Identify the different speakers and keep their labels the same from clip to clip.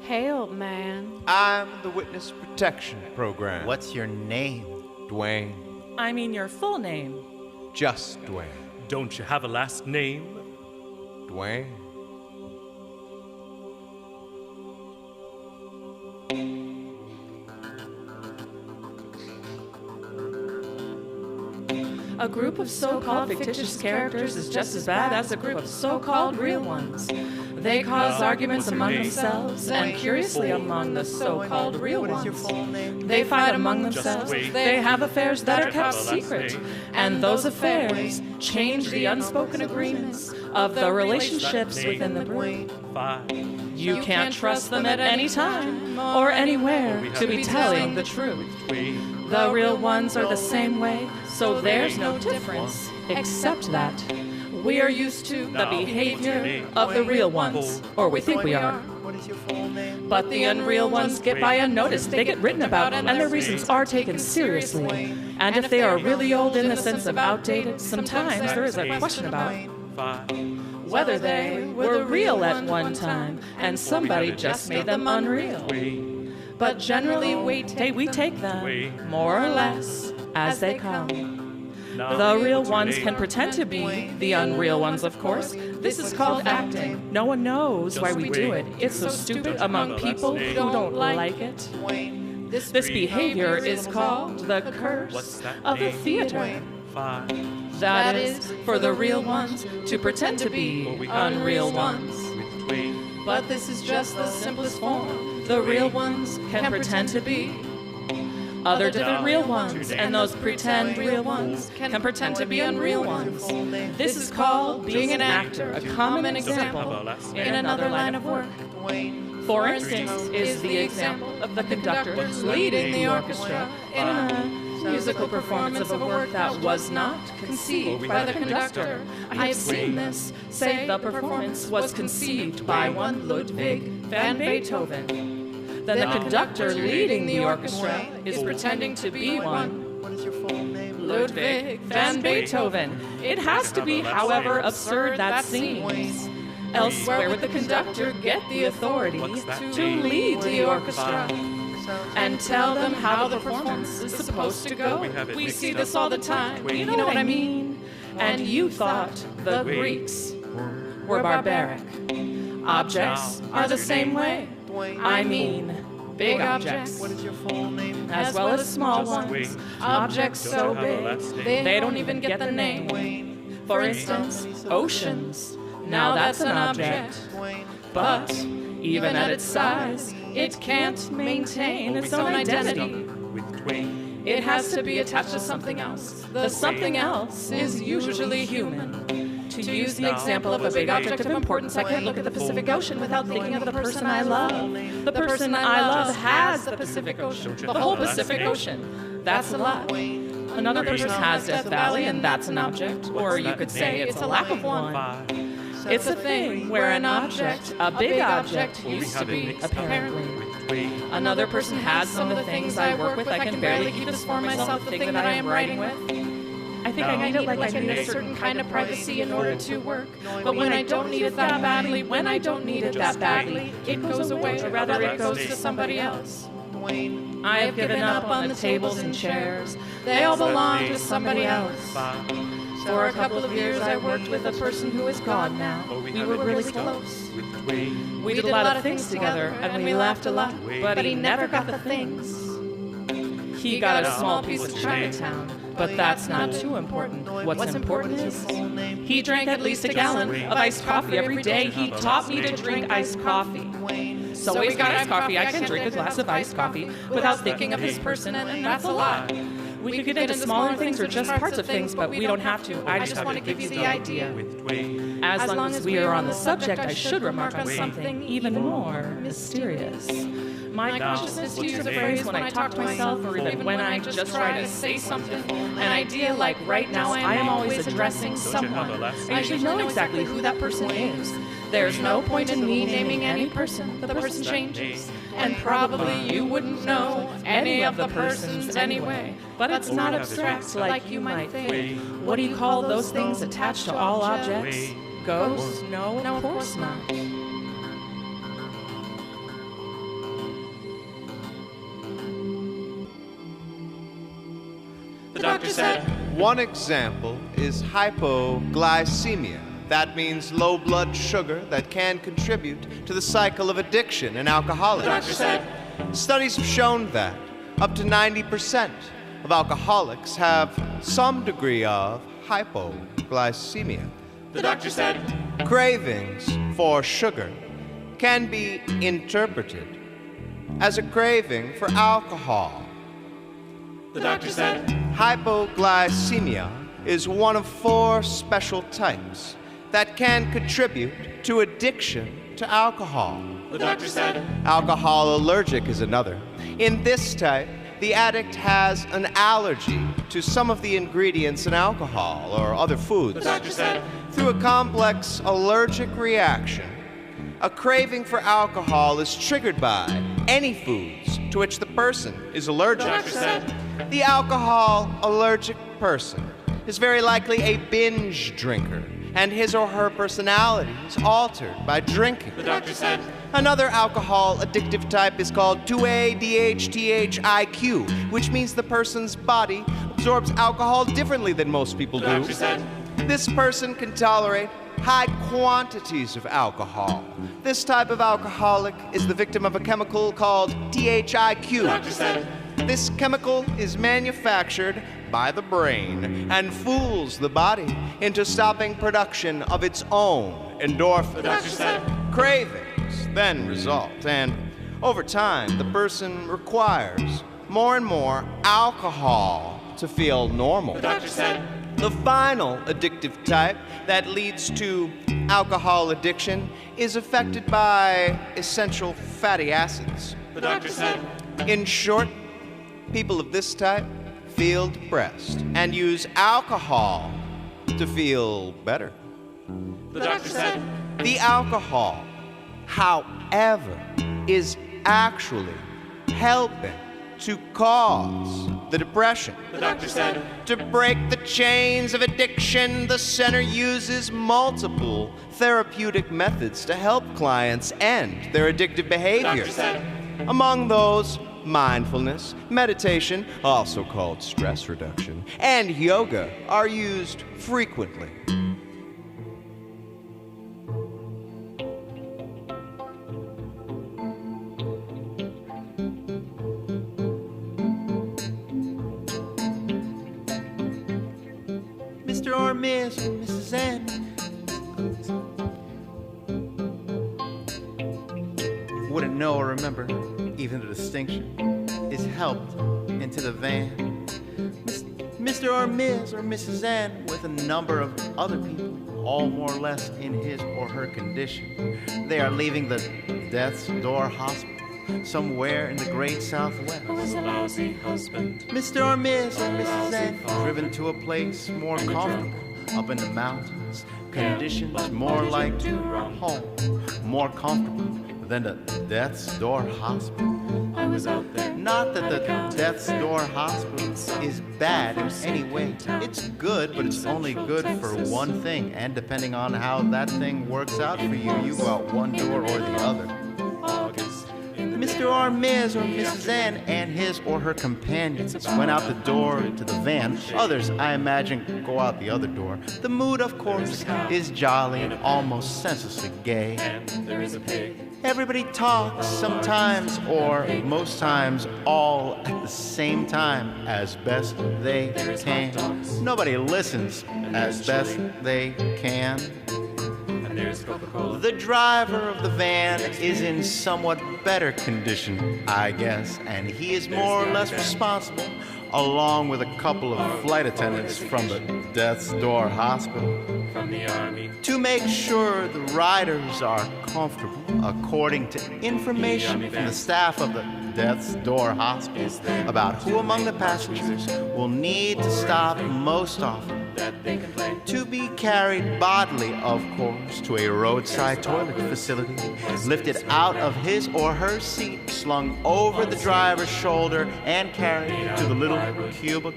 Speaker 1: Hail, man.
Speaker 2: I'm the Witness Protection Program.
Speaker 3: What's your name?
Speaker 2: Dwayne.
Speaker 4: I mean your full name.
Speaker 2: Just Dwayne.
Speaker 5: Don't you have a last name?
Speaker 2: Dwayne.
Speaker 4: A group of so-called fictitious characters is just as bad as a group of so-called real ones. They cause arguments among themselves, and curiously among the so-called real ones. They fight among themselves, they have affairs that are kept secret, and those affairs change the unspoken agreements of the relationships within the group. You can't trust them at any time or anywhere to be telling the truth. The real ones are the same way, so there's no difference, except that we are used to the behavior of the real ones, or we think we are. But the unreal ones get by unnoticed, they get written about, and their reasons are taken seriously. And if they are really old in the sense of outdated, sometimes there is a question about whether they were real at one time, and somebody just made them unreal. But generally, we take them, more or less, as they come. The real ones can pretend to be the unreal ones, of course. This is called acting. No one knows why we do it. It's so stupid among people who don't like it. This behavior is called the curse of the theater. That is, for the real ones to pretend to be unreal ones. But this is just the simplest form. The real ones can pretend to be other different real ones, and those pretend real ones can pretend to be unreal ones. This is called being an actor, a common example in another line of work. For instance, is the example of the conductor leading the orchestra in a musical performance of a work that was not conceived by the conductor. I have seen this. Say the performance was conceived by one Ludwig van Beethoven. Then the conductor leading the orchestra is pretending to be one Ludwig van Beethoven. It has to be, however absurd that seems. Else where would the conductor get the authority to lead the orchestra and tell them how the performance is supposed to go? We see this all the time. You know what I mean? And you thought the Greeks were barbaric. Objects are the same way. I mean, big objects, as well as small ones. Objects so big, they don't even get the name. For instance, oceans. Now that's an object. But, even at its size, it can't maintain its own identity. It has to be attached to something else. The something else is usually human. To use the example of a big object of importance, I can't look at the Pacific Ocean without thinking of the person I love. The person I love has the Pacific Ocean, the whole Pacific Ocean. That's a lot. Another person has Death Valley, and that's an object. Or you could say it's a lack of one. It's a thing where an object, a big object, used to be, apparently. Another person has some of the things I work with. I can barely keep this for myself, the thing that I am writing with. I think I need it like I need a certain kind of privacy in order to work. But when I don't need it that badly, it goes away, or rather it goes to somebody else. I have given up on the tables and chairs. They all belong to somebody else. For a couple of years, I worked with a person who is gone now. We were really close. We did a lot of things together, and we laughed a lot, but he never got the things. He got a small piece of Chinatown, but that's not too important. What's important is he drank at least a gallon of iced coffee every day. He taught me to drink iced coffee. So we got iced coffee. I can drink a glass of iced coffee without thinking of his person, and that's a lot. We could get into smaller things or just parts of things, but we don't have to. I just want to give you the idea. As long as we are on the subject, I should remark on something even more mysterious. My consciousness uses a phrase when I talk to myself or even when I just try to say something. An idea like right now I am always addressing someone. I should know exactly who that person is. There's no point in me naming any person. The person changes. And probably you wouldn't know any of the persons anyway. But it's not abstract like you might think. What do you call those things attached to all objects? Ghosts? No, of course not.
Speaker 2: One example is hypoglycemia. That means low blood sugar that can contribute to the cycle of addiction in alcoholics.
Speaker 5: The doctor said.
Speaker 2: Studies have shown that up to 90% of alcoholics have some degree of hypoglycemia.
Speaker 5: The doctor said.
Speaker 2: Cravings for sugar can be interpreted as a craving for alcohol.
Speaker 5: The doctor said.
Speaker 2: Hypoglycemia is one of 4 special types that can contribute to addiction to alcohol.
Speaker 5: The doctor said.
Speaker 2: Alcohol allergic is another. In this type, the addict has an allergy to some of the ingredients in alcohol or other foods.
Speaker 5: The doctor said.
Speaker 2: Through a complex allergic reaction, a craving for alcohol is triggered by any foods to which the person is allergic.
Speaker 5: The doctor said.
Speaker 2: The alcohol allergic person is very likely a binge drinker, and his or her personality is altered by drinking.
Speaker 5: The doctor said.
Speaker 2: Another alcohol addictive type is called 2A-DHTH-IQ, which means the person's body absorbs alcohol differently than most people
Speaker 5: The
Speaker 2: do.
Speaker 5: doctor said.
Speaker 2: This person can tolerate high quantities of alcohol. This type of alcoholic is the victim of a chemical called THIQ.
Speaker 5: The doctor said.
Speaker 2: This chemical is manufactured by the brain and fools the body into stopping production of its own
Speaker 5: The
Speaker 2: endorphins.
Speaker 5: doctor said.
Speaker 2: Cravings then result, and over time, the person requires more and more alcohol to feel normal.
Speaker 5: The doctor said.
Speaker 2: The final addictive type that leads to alcohol addiction is affected by essential fatty acids.
Speaker 5: The doctor said.
Speaker 2: In short, people of this type feel depressed and use alcohol to feel better.
Speaker 5: The doctor said.
Speaker 2: The alcohol, however, is actually helping to cause the depression.
Speaker 5: The doctor said.
Speaker 2: To break the chains of addiction, the center uses multiple therapeutic methods to help clients end their addictive
Speaker 5: The
Speaker 2: behavior.
Speaker 5: doctor said.
Speaker 2: Among those, mindfulness, meditation, also called stress reduction, and yoga are used frequently.
Speaker 1: Mr. or Miss or Mrs. N. Wouldn't know or remember even the distinction is helped into the van. Mr. or Ms. or Mrs. N with a number of other people, all more or less in his or her condition. They are leaving the Death's Door Hospital somewhere in the great Southwest.
Speaker 5: I was a lousy husband.
Speaker 1: Mr. or Ms. or Mrs. N driven to a place more comfortable up in the mountains. Conditions more like home, more comfortable than the Death's Door Hospital.
Speaker 5: I was out there.
Speaker 1: Not that the Death's Door Hospital is bad in any way. It's good, but it's only good for one thing. And depending on how that thing works out for you, you go out one door or the other.
Speaker 5: August.
Speaker 1: Mr. or Ms. or Mrs. N and his or her companions went out the door to the van. Others, I imagine, go out the other door. The mood, of course, is jolly and almost senselessly gay.
Speaker 5: And there is a pig.
Speaker 1: Everybody talks sometimes or most times all at the same time as best they can. Nobody listens as best they can.
Speaker 5: And there's Coca-Cola.
Speaker 1: The driver of the van is in somewhat better condition, I guess, and he is more or less responsible, along with a couple of flight attendants from the Death's Door Hospital,
Speaker 5: From the army.
Speaker 1: to make sure the riders are comfortable, according to information from the staff of the Death's Door Hospital about who among the passengers will need to stop most often.
Speaker 5: That they can play.
Speaker 1: To be carried bodily, of course, to a roadside toilet facility, lifted out of his or her seat, slung over the driver's shoulder, and carried to the little cubicle.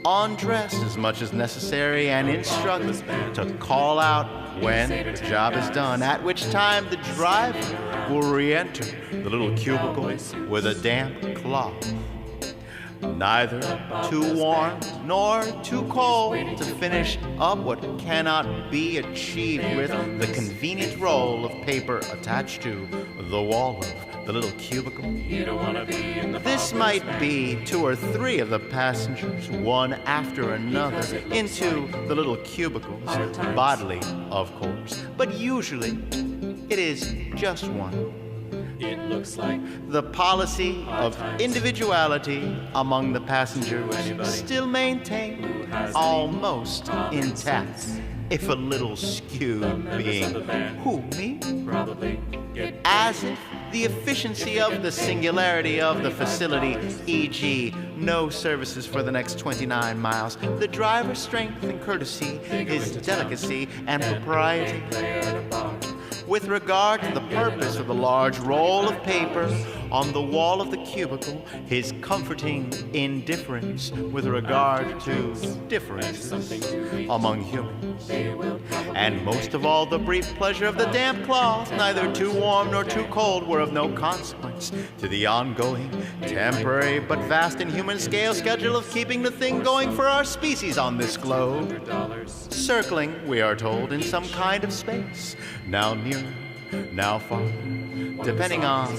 Speaker 1: Undressed as much as necessary and instructed to call out when the job is done, at which time the driver will re-enter the little cubicle with a damp cloth. neither too warm nor too cold to finish up what cannot be achieved with the convenient roll of paper attached to the wall of the little cubicle.
Speaker 5: You don't want to be in the
Speaker 1: This might be 2 or 3 of the passengers, one after another, into the little cubicles, bodily, of course, but usually it is just one.
Speaker 5: It looks like
Speaker 1: The policy of individuality among the passengers still maintained, almost intact, if a little skewed, being who, me?
Speaker 5: probably get
Speaker 1: As if the efficiency of the singularity of the facility, e.g., no services for the next 29 miles, the driver's strength and courtesy, his delicacy and propriety. With regard to the purpose of the large roll of paper on the wall of the cubicle, his comforting indifference with regard to differences among humans, and most of all the brief pleasure of the damp cloth, neither too warm nor too cold, were of no consequence to the ongoing, temporary but vast in human scale schedule of keeping the thing going for our species on this globe, circling, we are told, in some kind of space, now nearer, now farther, depending on,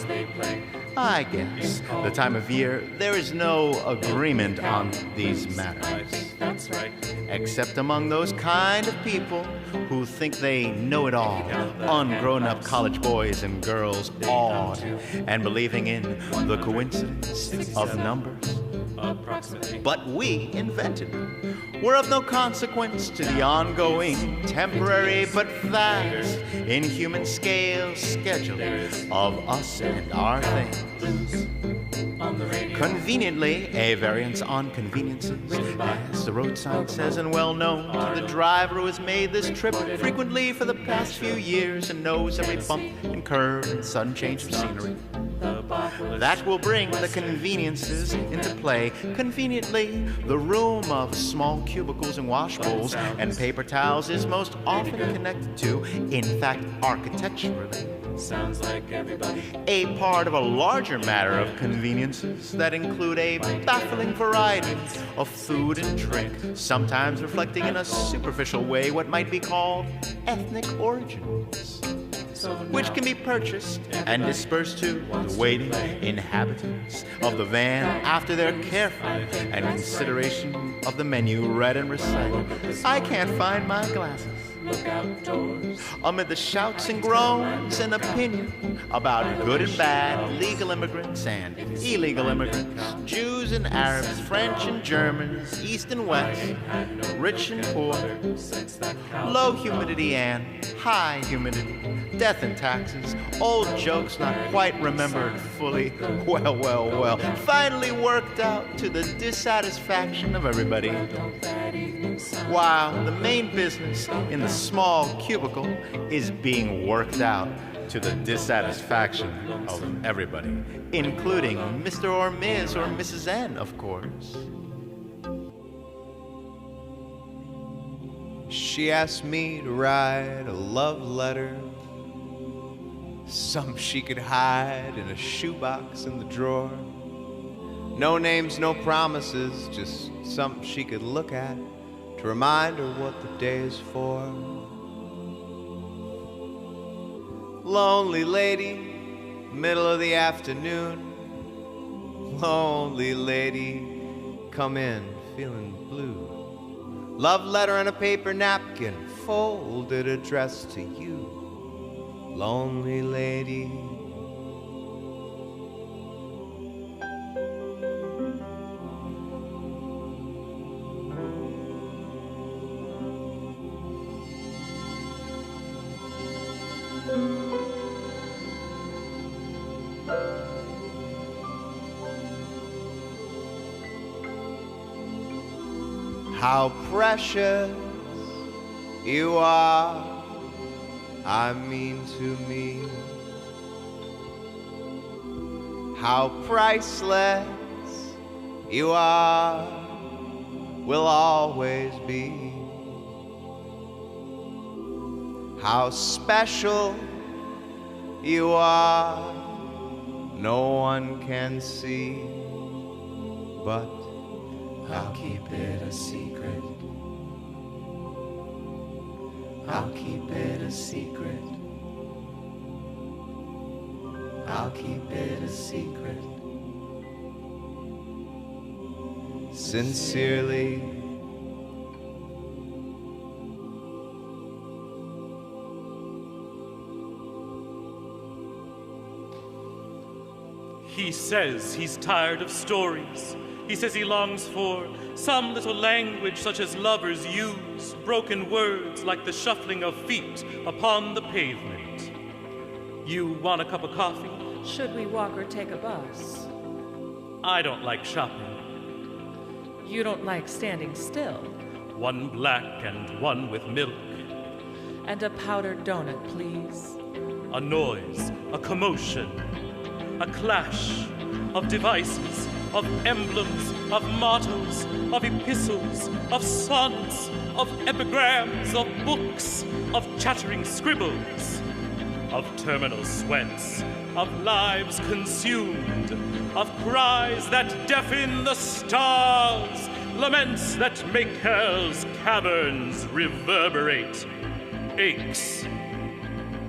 Speaker 1: I guess, the time of year. There is no agreement on these matters,
Speaker 5: that's right.
Speaker 1: except among those kind of people who think they know it all, ungrown-up college boys and girls, awed and believing in the coincidence of numbers.
Speaker 5: Approximately.
Speaker 1: But we invented them, were of no consequence to the ongoing, temporary but vast, inhuman scale schedule of us and our things.
Speaker 5: On the radio.
Speaker 1: Conveniently, a variance on conveniences, as the road sign says, and well known to the driver who has made this trip frequently for the past few years and knows every bump and curve and sudden change of scenery. That will bring the conveniences into play. Conveniently, the room of small cubicles and wash bowls and paper towels is most often connected to, in fact, architecturally,
Speaker 5: Sounds like everybody.
Speaker 1: a part of a larger matter of conveniences that include a baffling variety of food and drink, sometimes reflecting in a superficial way what might be called ethnic origins, which can be purchased and dispersed to the waiting inhabitants of the van after their careful and consideration of the menu read and recited. I can't find my glasses.
Speaker 5: Look outdoors.
Speaker 1: Amid the shouts and groans and opinion about good and bad, legal immigrants and illegal immigrants, Jews and Arabs, French and Germans, East and West, rich and poor, low humidity and high humidity, death and taxes, old jokes not quite remembered fully, well, finally worked out to the dissatisfaction of everybody. While the main business in the small cubicle is being worked out to the dissatisfaction of everybody, including Mr. or Ms. or Mrs. N, of course.
Speaker 2: She asked me to write a love letter, some she could hide in a shoebox in the drawer. No names, no promises, just something she could look at to remind her what the day is for. Lonely lady, middle of the afternoon. Lonely lady, come in feeling blue. Love letter and a paper napkin, folded, addressed to you. Lonely lady. How precious you are, I mean to me. How priceless you are, will always be. How special you are, no one can see. but
Speaker 5: I'll keep it a secret. I'll keep it a secret. I'll keep it a secret.
Speaker 2: sincerely.
Speaker 3: He says he's tired of stories. He says he longs for some little language such as lovers use, broken words like the shuffling of feet upon the pavement. You want a cup of coffee?
Speaker 4: Should we walk or take a bus?
Speaker 3: I don't like shopping.
Speaker 4: You don't like standing still.
Speaker 3: One black and one with milk.
Speaker 4: And a powdered donut, please.
Speaker 3: A noise, a commotion, a clash of devices, of emblems, of mottos, of epistles, of sonnets, of epigrams, of books, of chattering scribbles, of terminal sweats, of lives consumed, of cries that deafen the stars, laments that make hell's caverns reverberate, aches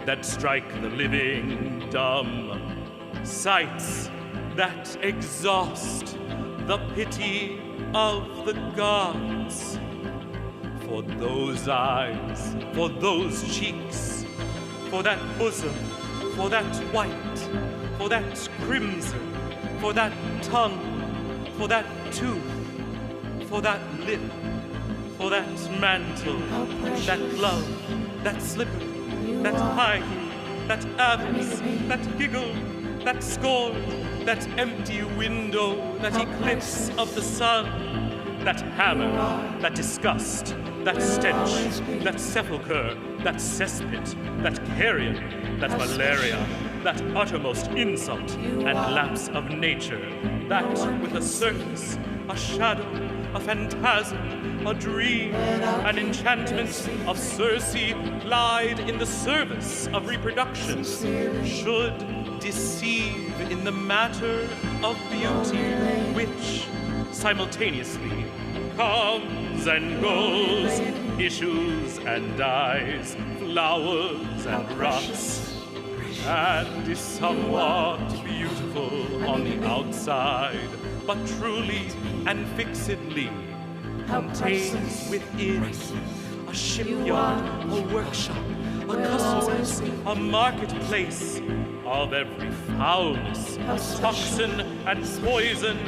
Speaker 3: that strike the living dumb, sights that exhaust the pity of the gods. For those eyes, for those cheeks, for that bosom, for that white, for that crimson, for that tongue, for that tooth, for that lip, for that mantle, that glove, that slipper, that high heel, that avarice, that giggle, that scorn, that empty window, that eclipse of the sun, that hammer, that disgust, that stench, that sepulchre, that cesspit, that carrion, that malaria, that uttermost insult and lapse of nature, that with a surface, a shadow, a phantasm, a dream, an enchantment of Circe plied in the service of reproduction, should deceive in the matter of beauty, which simultaneously comes and goes, issues and dies, flowers and rots, and is somewhat beautiful on the outside, but truly and fixedly contains within a shipyard, a workshop, a customs, a marketplace of every foulness, toxin, and poison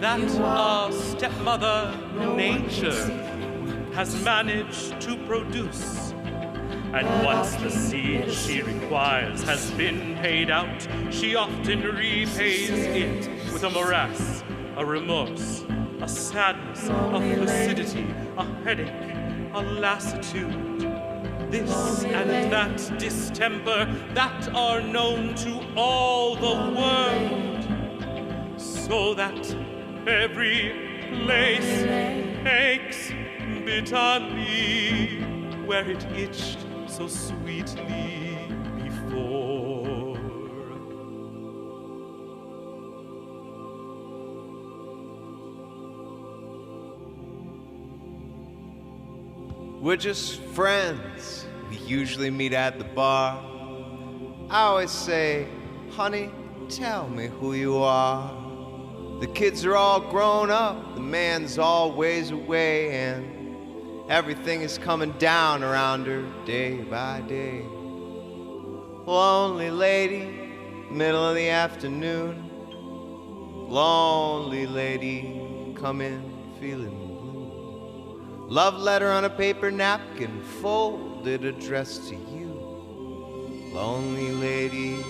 Speaker 3: that a stepmother, nature, has managed to produce. And once the seed she requires has been paid out, she often repays it with a morass, a remorse, a sadness, a placidity, a headache, a lassitude, this and that distemper that are known to all the world, so that every place aches bitterly where it itched so sweetly before.
Speaker 2: We're just friends. We usually meet at the bar. I always say, honey, tell me who you are. The kids are all grown up, the man's always away, and everything is coming down around her day by day. Lonely lady, middle of the afternoon. Lonely lady, come in feeling blue. Love letter on a paper napkin, folded, addressed to you. Lonely lady.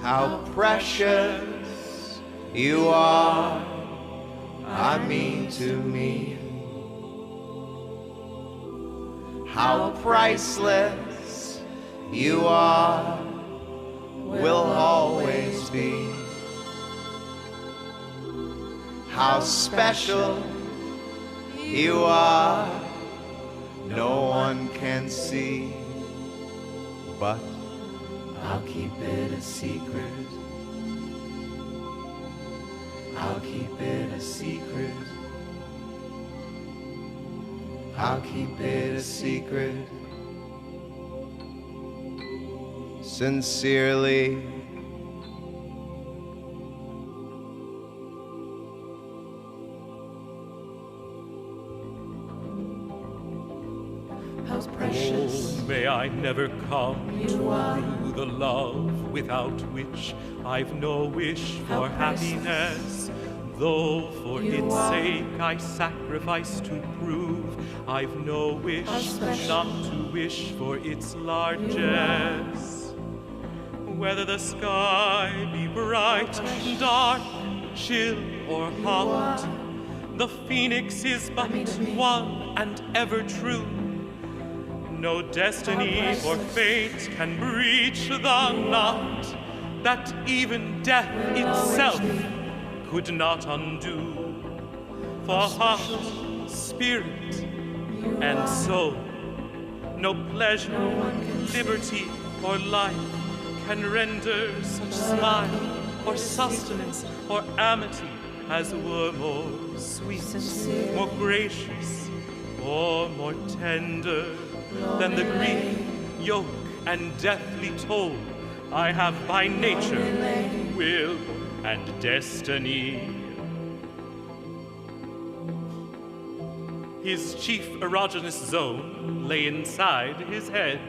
Speaker 2: How precious you are, I mean to me. How priceless you are, will always be. How special you are, no one can see, but
Speaker 5: I'll keep it a secret. I'll keep it a secret. I'll keep it a secret.
Speaker 2: Sincerely,
Speaker 4: How precious
Speaker 3: Oh, may I never come
Speaker 4: you are.
Speaker 3: through the love without which I've no wish
Speaker 4: How
Speaker 3: for
Speaker 4: precious
Speaker 3: happiness. Though for
Speaker 4: you
Speaker 3: its
Speaker 4: are.
Speaker 3: sake I sacrifice to prove I've no wish
Speaker 4: How special
Speaker 3: not to wish for its largesse. Whether the sky be bright, dark, chill, or hot, the phoenix is but one and ever true. No destiny or fate can breach the knot that even death itself could not undo. For heart, spirit, and soul, no pleasure, liberty, or life can render such smile, or sustenance, or amity as were more sweet,
Speaker 4: Sincere.
Speaker 3: more gracious, or more tender than the grief, yoke, and deathly toll I have by nature, will, and destiny. His chief erogenous zone lay inside his head.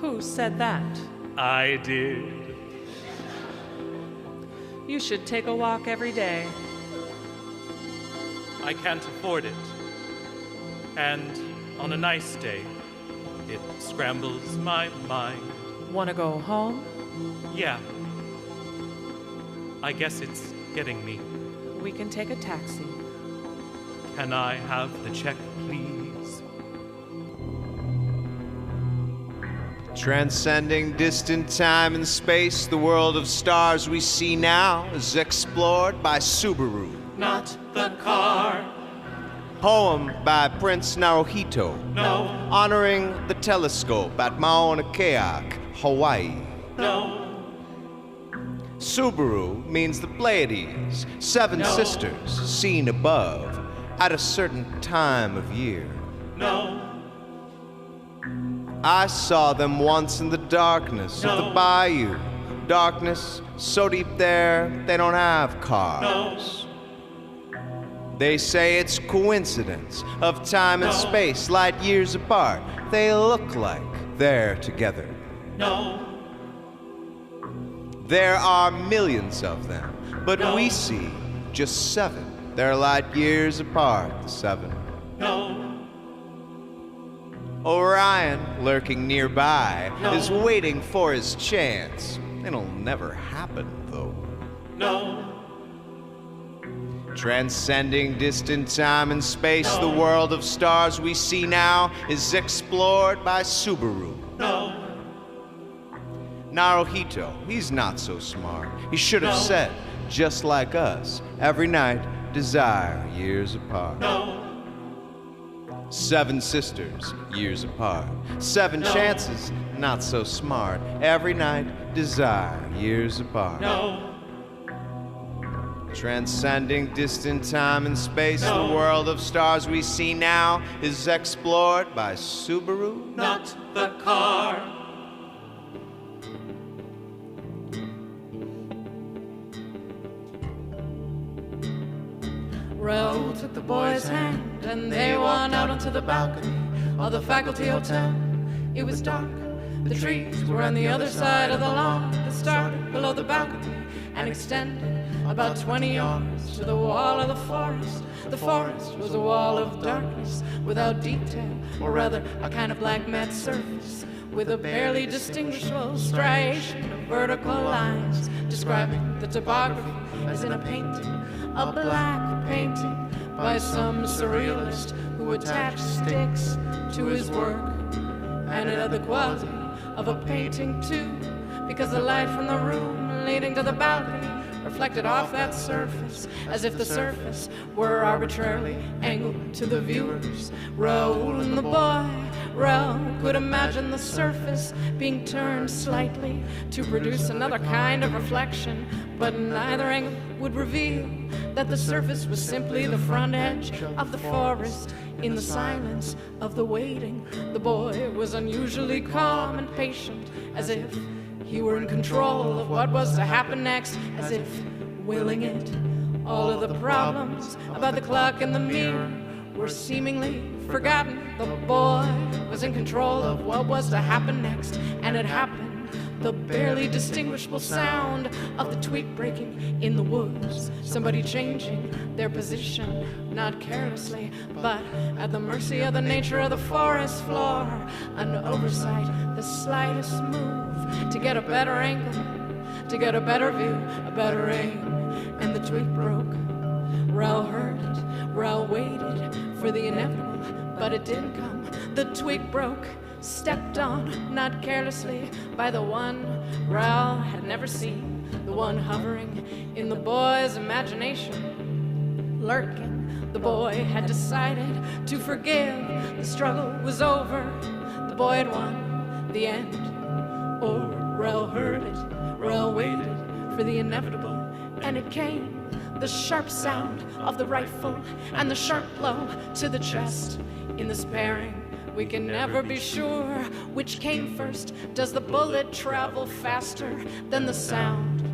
Speaker 4: Who said that?
Speaker 3: I did.
Speaker 4: You should take a walk every day.
Speaker 3: I can't afford it. And on a nice day, it scrambles my mind.
Speaker 4: Wanna go home?
Speaker 3: Yeah. I guess it's getting me.
Speaker 4: We can take a taxi.
Speaker 3: Can I have the check, please?
Speaker 2: transcending distant time and space, the world of stars we see now is explored by Subaru.
Speaker 3: Not the car.
Speaker 2: Poem by Prince Naruhito,
Speaker 3: No,
Speaker 2: honoring the telescope at Mauna Kea, Hawaii.
Speaker 3: no,
Speaker 2: Subaru means the Pleiades, seven
Speaker 3: No.
Speaker 2: sisters seen above at a certain time of year.
Speaker 3: no,
Speaker 2: I saw them once in the darkness of the
Speaker 3: No.
Speaker 2: bayou. Darkness so deep there, they don't have cars. They say it's coincidence of time and
Speaker 3: No.
Speaker 2: space, light years apart. They look like they're together.
Speaker 3: no,
Speaker 2: There are millions of them, but
Speaker 3: No.
Speaker 2: we see just seven. They're light years apart, the seven.
Speaker 3: no,
Speaker 2: Orion, lurking nearby,
Speaker 3: No.
Speaker 2: is waiting for his chance. It'll never happen, though.
Speaker 3: no,
Speaker 2: Transcending distant time and space,
Speaker 3: No.
Speaker 2: the world of stars we see now is explored by Subaru.
Speaker 3: no,
Speaker 2: Naruhito, he's not so smart. He should have
Speaker 3: No.
Speaker 2: said, just like us, every night, desire years apart.
Speaker 3: no,
Speaker 2: Seven sisters, years apart. Seven
Speaker 3: No.
Speaker 2: chances, not so smart. Every night, desire years apart.
Speaker 3: no,
Speaker 2: Transcending distant time and space,
Speaker 3: No.
Speaker 2: the world of stars we see now is explored by Subaru.
Speaker 3: not the car.
Speaker 4: Raoul took the boy's hand and they walked out onto the balcony of the faculty hotel. It was dark. The trees were on the other side of the lawn that started below the balcony and extended about 20 yards to the wall of the forest. The forest was a wall of darkness without detail, or rather a kind of black matte surface with a barely distinguishable striation of vertical lines describing the topography as in a painting, a black painting by some surrealist who attached sticks to his work and it had the quality of a painting too, because the light from the room leading to the balcony reflected off that surface, as if the surface were arbitrarily angled to the viewers. Raoul and the boy, Raoul could imagine the surface being turned slightly to produce another kind of reflection, but neither angle would reveal that the surface was simply the front edge of the forest. In the silence of the waiting, the boy was unusually calm and patient, as if he were in control of what was to happen next, as if willing it. All of the problems about the clock and the mirror were seemingly forgotten. The boy was in control of what was to happen next, and it happened. The barely distinguishable sound of the twig breaking in the woods, somebody changing their position, not carelessly, but at the mercy of the nature of the forest floor. An oversight, the slightest move to get a better angle, to get a better view, a better aim, and the twig broke. Raoul heard it, Raoul waited for the inevitable, but it didn't come. The twig broke, stepped on, not carelessly, by the one Raoul had never seen, the one hovering in the boy's imagination, lurking. The boy had decided to forgive. The struggle was over. The boy had won the end. Or Raoul heard it. Raoul waited for the inevitable, and it came. The sharp sound of the rifle and the sharp blow to the chest. In the sparing, we can never be sure which came first. Does the bullet travel faster than the sound?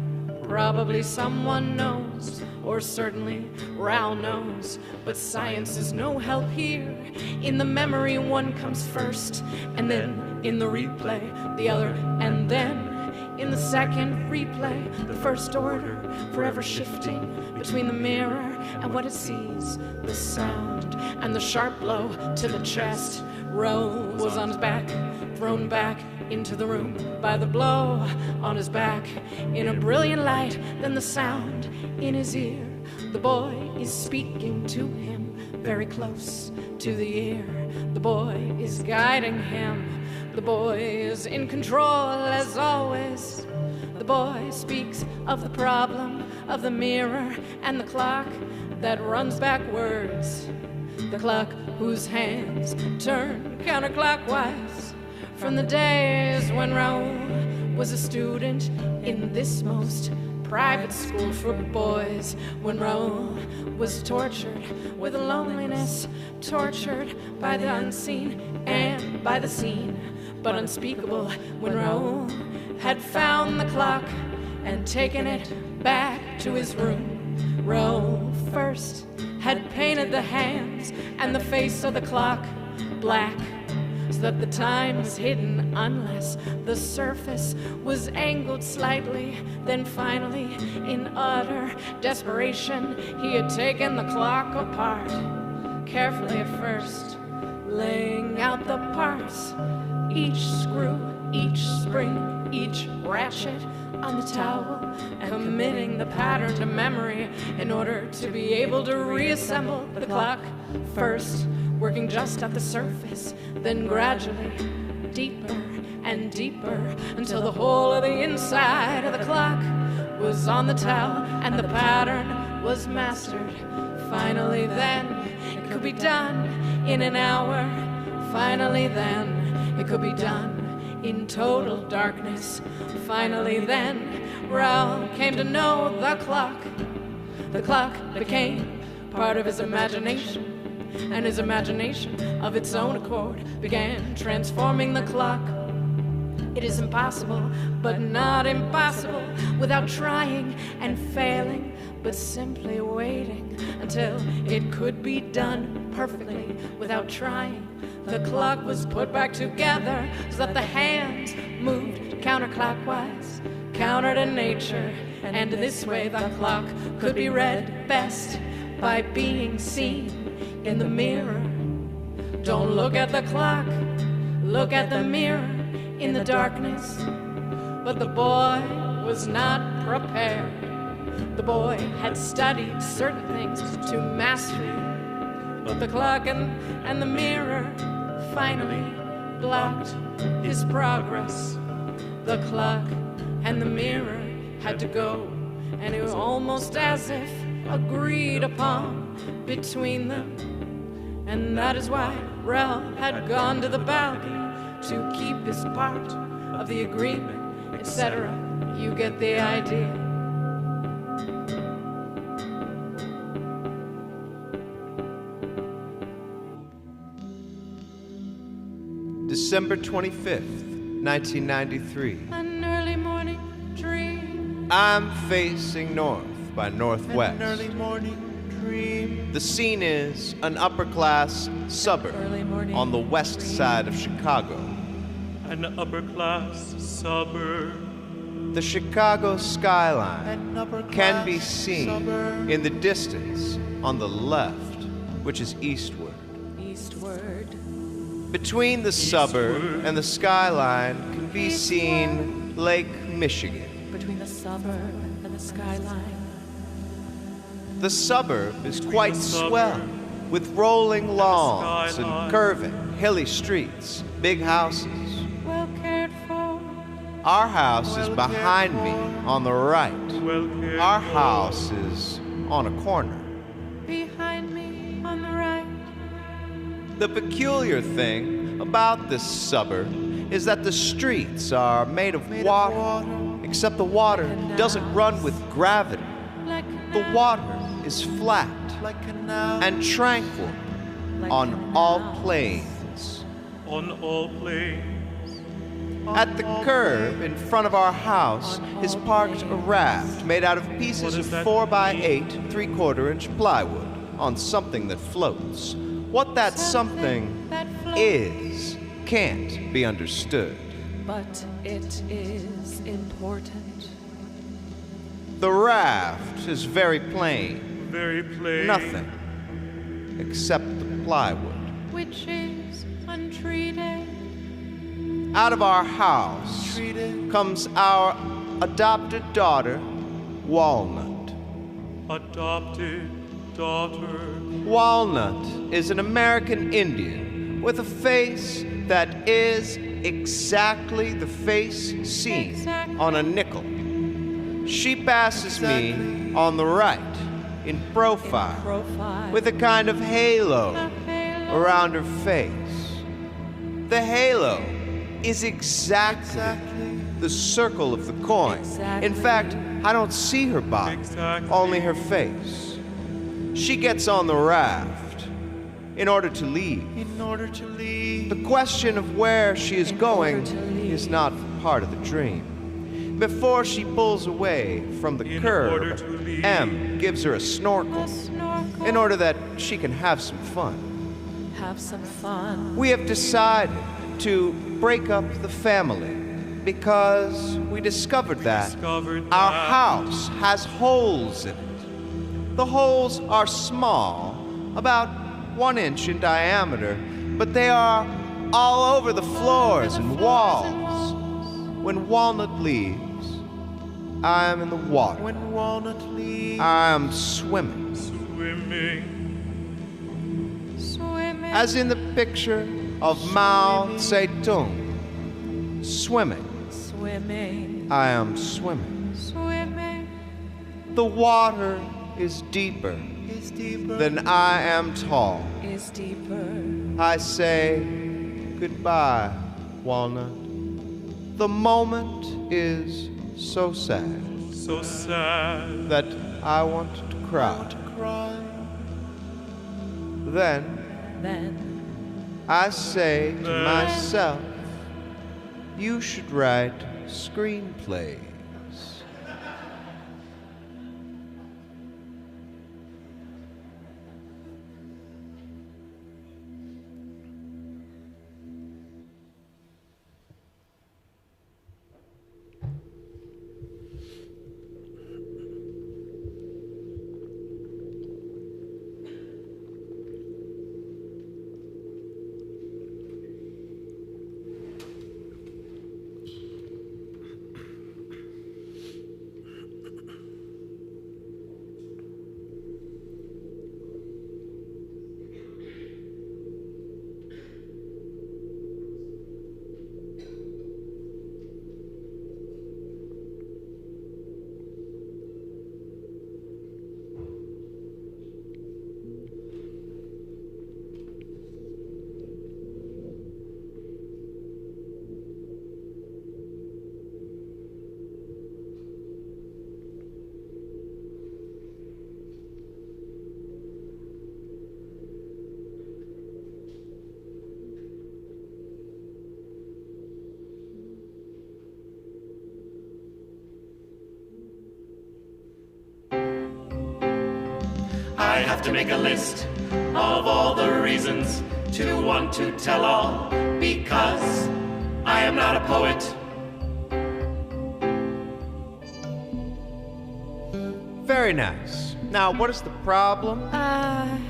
Speaker 4: Probably someone knows, or certainly Raoul knows, but science is no help here. In the memory, one comes first, and then in the replay, the other, and then in the second replay, the first order, forever shifting between the mirror and what it sees, the sound and the sharp blow to the chest. Raoul was on his back, thrown back into the room by the blow on his back. In a brilliant light, then the sound in his ear. The boy is speaking to him, very close to the ear. The boy is guiding him. The boy is in control as always. The boy speaks of the problem of the mirror and the clock that runs backwards. The clock whose hands turn counterclockwise. From the days when Raoul was a student in this most private school for boys, when Raoul was tortured with loneliness, tortured by the unseen and by the seen, but unspeakable, when Raoul had found the clock and taken it back to his room. Raoul first had painted the hands and the face of the clock black, so that the time was hidden unless the surface was angled slightly. Then finally, in utter desperation, he had taken the clock apart, carefully at first, laying out the parts, each screw, each spring, each ratchet on the towel, and committing the pattern to memory in order to be able to reassemble the clock. First, working just at the surface, then gradually deeper and deeper until the whole of the inside of the clock was on the towel and the pattern was mastered. Finally then, it could be done in an hour. Finally then, it could be done in total darkness. Finally then, Raoul came to know the clock. The clock became part of his imagination, and his imagination of its own accord began transforming the clock. It is impossible, but not impossible, without trying and failing, but simply waiting until it could be done perfectly without trying. The clock was put back together so that the hands moved counterclockwise, counter to nature, and this way the clock could be read best by being seen in the mirror. Don't look at the clock, look at the mirror in the darkness. But the boy was not prepared. The boy had studied certain things to mastery, but the clock and the mirror finally blocked his progress. The clock and the mirror had to go, and it was almost as if agreed upon between them. And that is why Rel had gone to the balcony to keep his part of the agreement, etc. You get the idea.
Speaker 2: December 25th, 1993.
Speaker 4: An early morning dream.
Speaker 2: I'm facing north by northwest.
Speaker 1: An early morning dream.
Speaker 2: The scene is an upper-class suburb on the west side of Chicago.
Speaker 3: An upper-class suburb.
Speaker 2: The Chicago skyline
Speaker 1: An upper-class
Speaker 2: can be seen
Speaker 1: suburb.
Speaker 2: in the distance on the left, which is eastward.
Speaker 4: Eastward.
Speaker 2: Between the suburb and the skyline can be seen Lake Michigan.
Speaker 4: Between the suburb and the skyline.
Speaker 2: The suburb is quite
Speaker 3: the suburb
Speaker 2: swell, with rolling lawns
Speaker 3: skyline.
Speaker 2: and curving, hilly streets, big houses.
Speaker 4: Well cared for.
Speaker 2: Our house is behind me on the right.
Speaker 3: Well cared
Speaker 2: Our
Speaker 3: for.
Speaker 2: house is on a corner.
Speaker 4: Behind me on the right.
Speaker 2: The peculiar thing about this suburb is that the streets are made of water, except the water doesn't run with gravity.
Speaker 4: Like
Speaker 2: The water is flat
Speaker 1: Like canal.
Speaker 2: and tranquil on all planes.
Speaker 3: On all planes.
Speaker 2: At the curb in front of our house is parked a raft made out of pieces
Speaker 3: What
Speaker 2: of
Speaker 3: does that
Speaker 2: 4x8 3/4-inch plywood on something that floats. What that something
Speaker 4: that floats.
Speaker 2: is can't be understood.
Speaker 4: But it is important.
Speaker 2: The raft is very plain,
Speaker 3: Very plain.
Speaker 2: nothing except the plywood.
Speaker 4: Which is untreated.
Speaker 2: Out of our house
Speaker 1: Treated.
Speaker 2: comes our adopted daughter, Walnut.
Speaker 3: Adopted daughter.
Speaker 2: Walnut is an American Indian with a face that is exactly the face seen on a nickel. She passes me on the right, in profile,
Speaker 4: Profile.
Speaker 2: with a kind of halo around her face. The halo is exactly the circle of the coin. In fact, I don't see her body,
Speaker 3: Exactly.
Speaker 2: only her face. She gets on the raft in order to leave.
Speaker 1: In order to leave.
Speaker 2: The question of where she is going is not part of the dream. Before she pulls away from the
Speaker 3: In order
Speaker 2: curb,
Speaker 3: to leave.
Speaker 2: M gives her a snorkel
Speaker 4: Snorkel.
Speaker 2: in order that she can have some fun.
Speaker 4: Have some fun.
Speaker 2: We have decided to break up the family because we discovered that
Speaker 3: Discovered
Speaker 2: our
Speaker 3: that.
Speaker 2: house has holes in it. The holes are small, about 1 inch in diameter, but they are all over the floors and walls. When Walnut leaves, I am in the water.
Speaker 1: When Walnut leaves.
Speaker 2: I am swimming.
Speaker 3: Swimming.
Speaker 4: Swimming.
Speaker 2: As in the picture of Mao Zedong. Swimming.
Speaker 4: Swimming.
Speaker 2: I am swimming.
Speaker 4: Swimming.
Speaker 2: The water is deeper
Speaker 1: Is deeper.
Speaker 2: than I am tall.
Speaker 4: Is deeper.
Speaker 2: I say goodbye, Walnut. The moment is so sad
Speaker 3: So sad.
Speaker 2: that I want to cry.
Speaker 1: Cry.
Speaker 2: Then
Speaker 4: Then
Speaker 2: I say to myself, you should write screenplays.
Speaker 3: I have to make a list of all the reasons to want to tell all, because I am not a poet.
Speaker 2: Very nice. Now, what is the problem?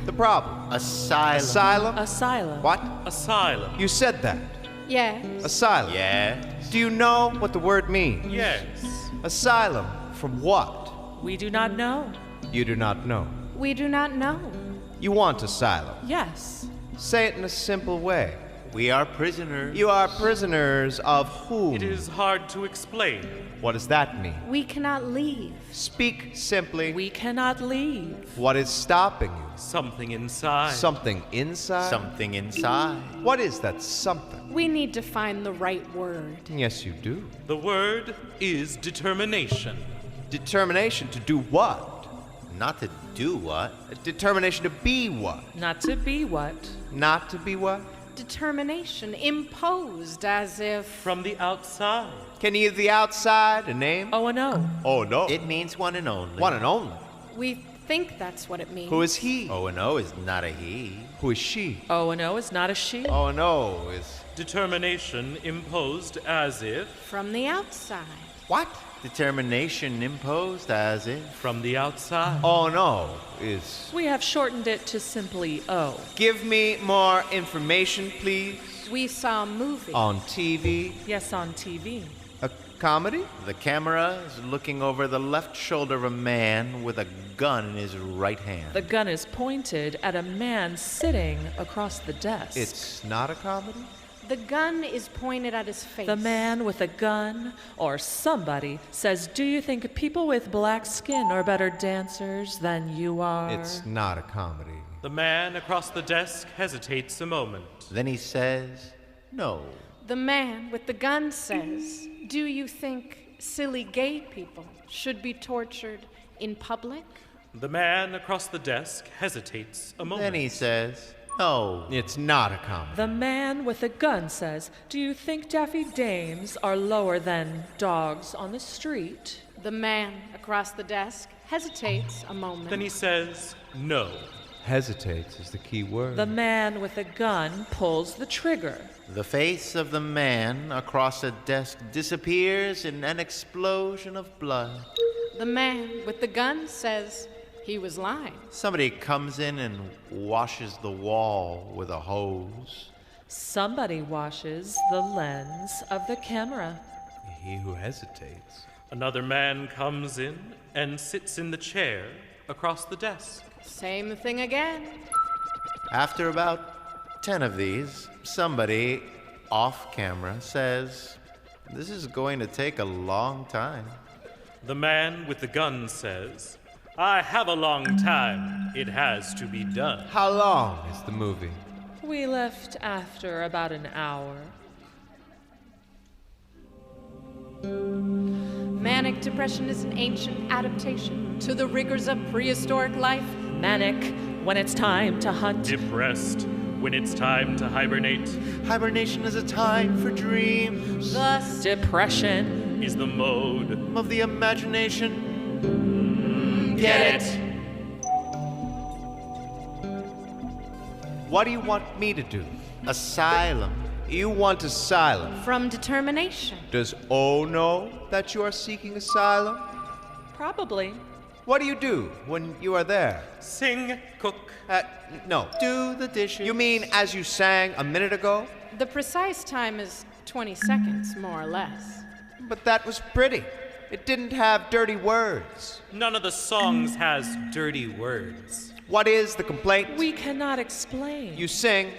Speaker 2: The problem.
Speaker 1: Asylum.
Speaker 2: Asylum?
Speaker 4: Asylum.
Speaker 2: What?
Speaker 3: Asylum.
Speaker 2: You said that.
Speaker 6: Yes.
Speaker 2: Asylum.
Speaker 1: Yes.
Speaker 2: Do you know what the word means?
Speaker 3: Yes.
Speaker 2: Asylum. From what?
Speaker 4: We do not know.
Speaker 2: You do not know.
Speaker 6: We do not know.
Speaker 2: You want asylum.
Speaker 4: Yes.
Speaker 2: Say it in a simple way.
Speaker 1: We are prisoners.
Speaker 2: You are prisoners of whom?
Speaker 3: It is hard to explain.
Speaker 2: What does that mean?
Speaker 6: We cannot leave.
Speaker 2: Speak simply.
Speaker 4: We cannot leave.
Speaker 2: What is stopping you?
Speaker 3: Something inside.
Speaker 2: Something inside?
Speaker 1: Something inside.
Speaker 2: What is that something?
Speaker 6: We need to find the right word.
Speaker 2: Yes, you do.
Speaker 3: The word is determination.
Speaker 2: Determination to do what?
Speaker 1: Not to do what?
Speaker 2: Determination to be what?
Speaker 4: Not to be what?
Speaker 2: Not to be what?
Speaker 6: Determination imposed as if.
Speaker 3: From the outside.
Speaker 2: Can you give the outside a name?
Speaker 4: Oh, and oh.
Speaker 2: Oh, no.
Speaker 1: It means one and only.
Speaker 2: One and only.
Speaker 6: We think that's what it means.
Speaker 2: Who is he?
Speaker 1: O and O is not a he.
Speaker 2: Who is she?
Speaker 4: Oh, and oh is not a she.
Speaker 2: Oh, no is...
Speaker 3: Determination imposed as if.
Speaker 6: From the outside.
Speaker 2: What?
Speaker 1: Determination imposed as if.
Speaker 3: From the outside.
Speaker 2: Oh, no is...
Speaker 4: We have shortened it to simply oh.
Speaker 2: Give me more information, please.
Speaker 6: We saw a movie.
Speaker 2: On TV.
Speaker 4: Yes, on TV.
Speaker 2: A comedy?
Speaker 1: The camera is looking over the left shoulder of a man with a gun in his right hand.
Speaker 4: The gun is pointed at a man sitting across the desk.
Speaker 2: It's not a comedy?
Speaker 6: The gun is pointed at his face.
Speaker 4: The man with a gun or somebody says, "Do you think people with black skin are better dancers than you are?"
Speaker 2: It's not a comedy.
Speaker 3: The man across the desk hesitates a moment.
Speaker 1: Then he says, no.
Speaker 6: The man with the gun says, "Do you think silly gay people should be tortured in public?"
Speaker 3: The man across the desk hesitates a moment.
Speaker 1: Then he says, no.
Speaker 2: It's not a comedy.
Speaker 4: The man with a gun says, "Do you think daffy dames are lower than dogs on the street?"
Speaker 6: The man across the desk hesitates a moment.
Speaker 3: Then he says, no.
Speaker 2: Hesitates is the key word.
Speaker 4: The man with a gun pulls the trigger.
Speaker 1: The face of the man across the desk disappears in an explosion of blood.
Speaker 6: The man with the gun says he was lying.
Speaker 1: Somebody comes in and washes the wall with a hose.
Speaker 4: Somebody washes the lens of the camera.
Speaker 2: He who hesitates.
Speaker 3: Another man comes in and sits in the chair across the desk.
Speaker 6: Same thing again.
Speaker 1: After about 10 of these, somebody off camera says, this is going to take a long time.
Speaker 3: The man with the gun says, I have a long time. It has to be done.
Speaker 2: How long is the movie?
Speaker 4: We left after about an hour.
Speaker 6: Manic depression is an ancient adaptation to the rigors of prehistoric life.
Speaker 4: Manic when it's time to hunt.
Speaker 3: Depressed when it's time to hibernate.
Speaker 1: Hibernation is a time for dreams
Speaker 6: Thus,
Speaker 4: Depression
Speaker 3: Is the mode.
Speaker 1: of the imagination.
Speaker 3: Get it?
Speaker 2: What do you want me to do?
Speaker 1: Asylum.
Speaker 2: You want asylum.
Speaker 6: from determination.
Speaker 2: Does O know that you are seeking asylum?
Speaker 4: Probably.
Speaker 2: What do you do when you are there?
Speaker 3: Sing, cook.
Speaker 2: No.
Speaker 1: Do the dishes.
Speaker 2: You mean as you sang a minute ago?
Speaker 6: The precise time is 20 seconds, more or less.
Speaker 2: But that was pretty. It didn't have dirty words.
Speaker 3: None of the songs has dirty words.
Speaker 2: What is the complaint?
Speaker 4: We cannot explain.
Speaker 2: You sing,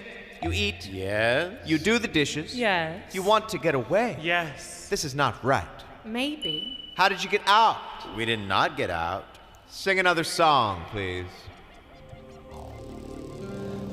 Speaker 2: you eat,
Speaker 1: Yes.
Speaker 2: you do the dishes.
Speaker 4: Yes.
Speaker 2: You want to get away.
Speaker 3: Yes.
Speaker 2: This is not right.
Speaker 6: Maybe.
Speaker 2: How did you get out?
Speaker 1: We did not get out.
Speaker 2: Sing another song, please.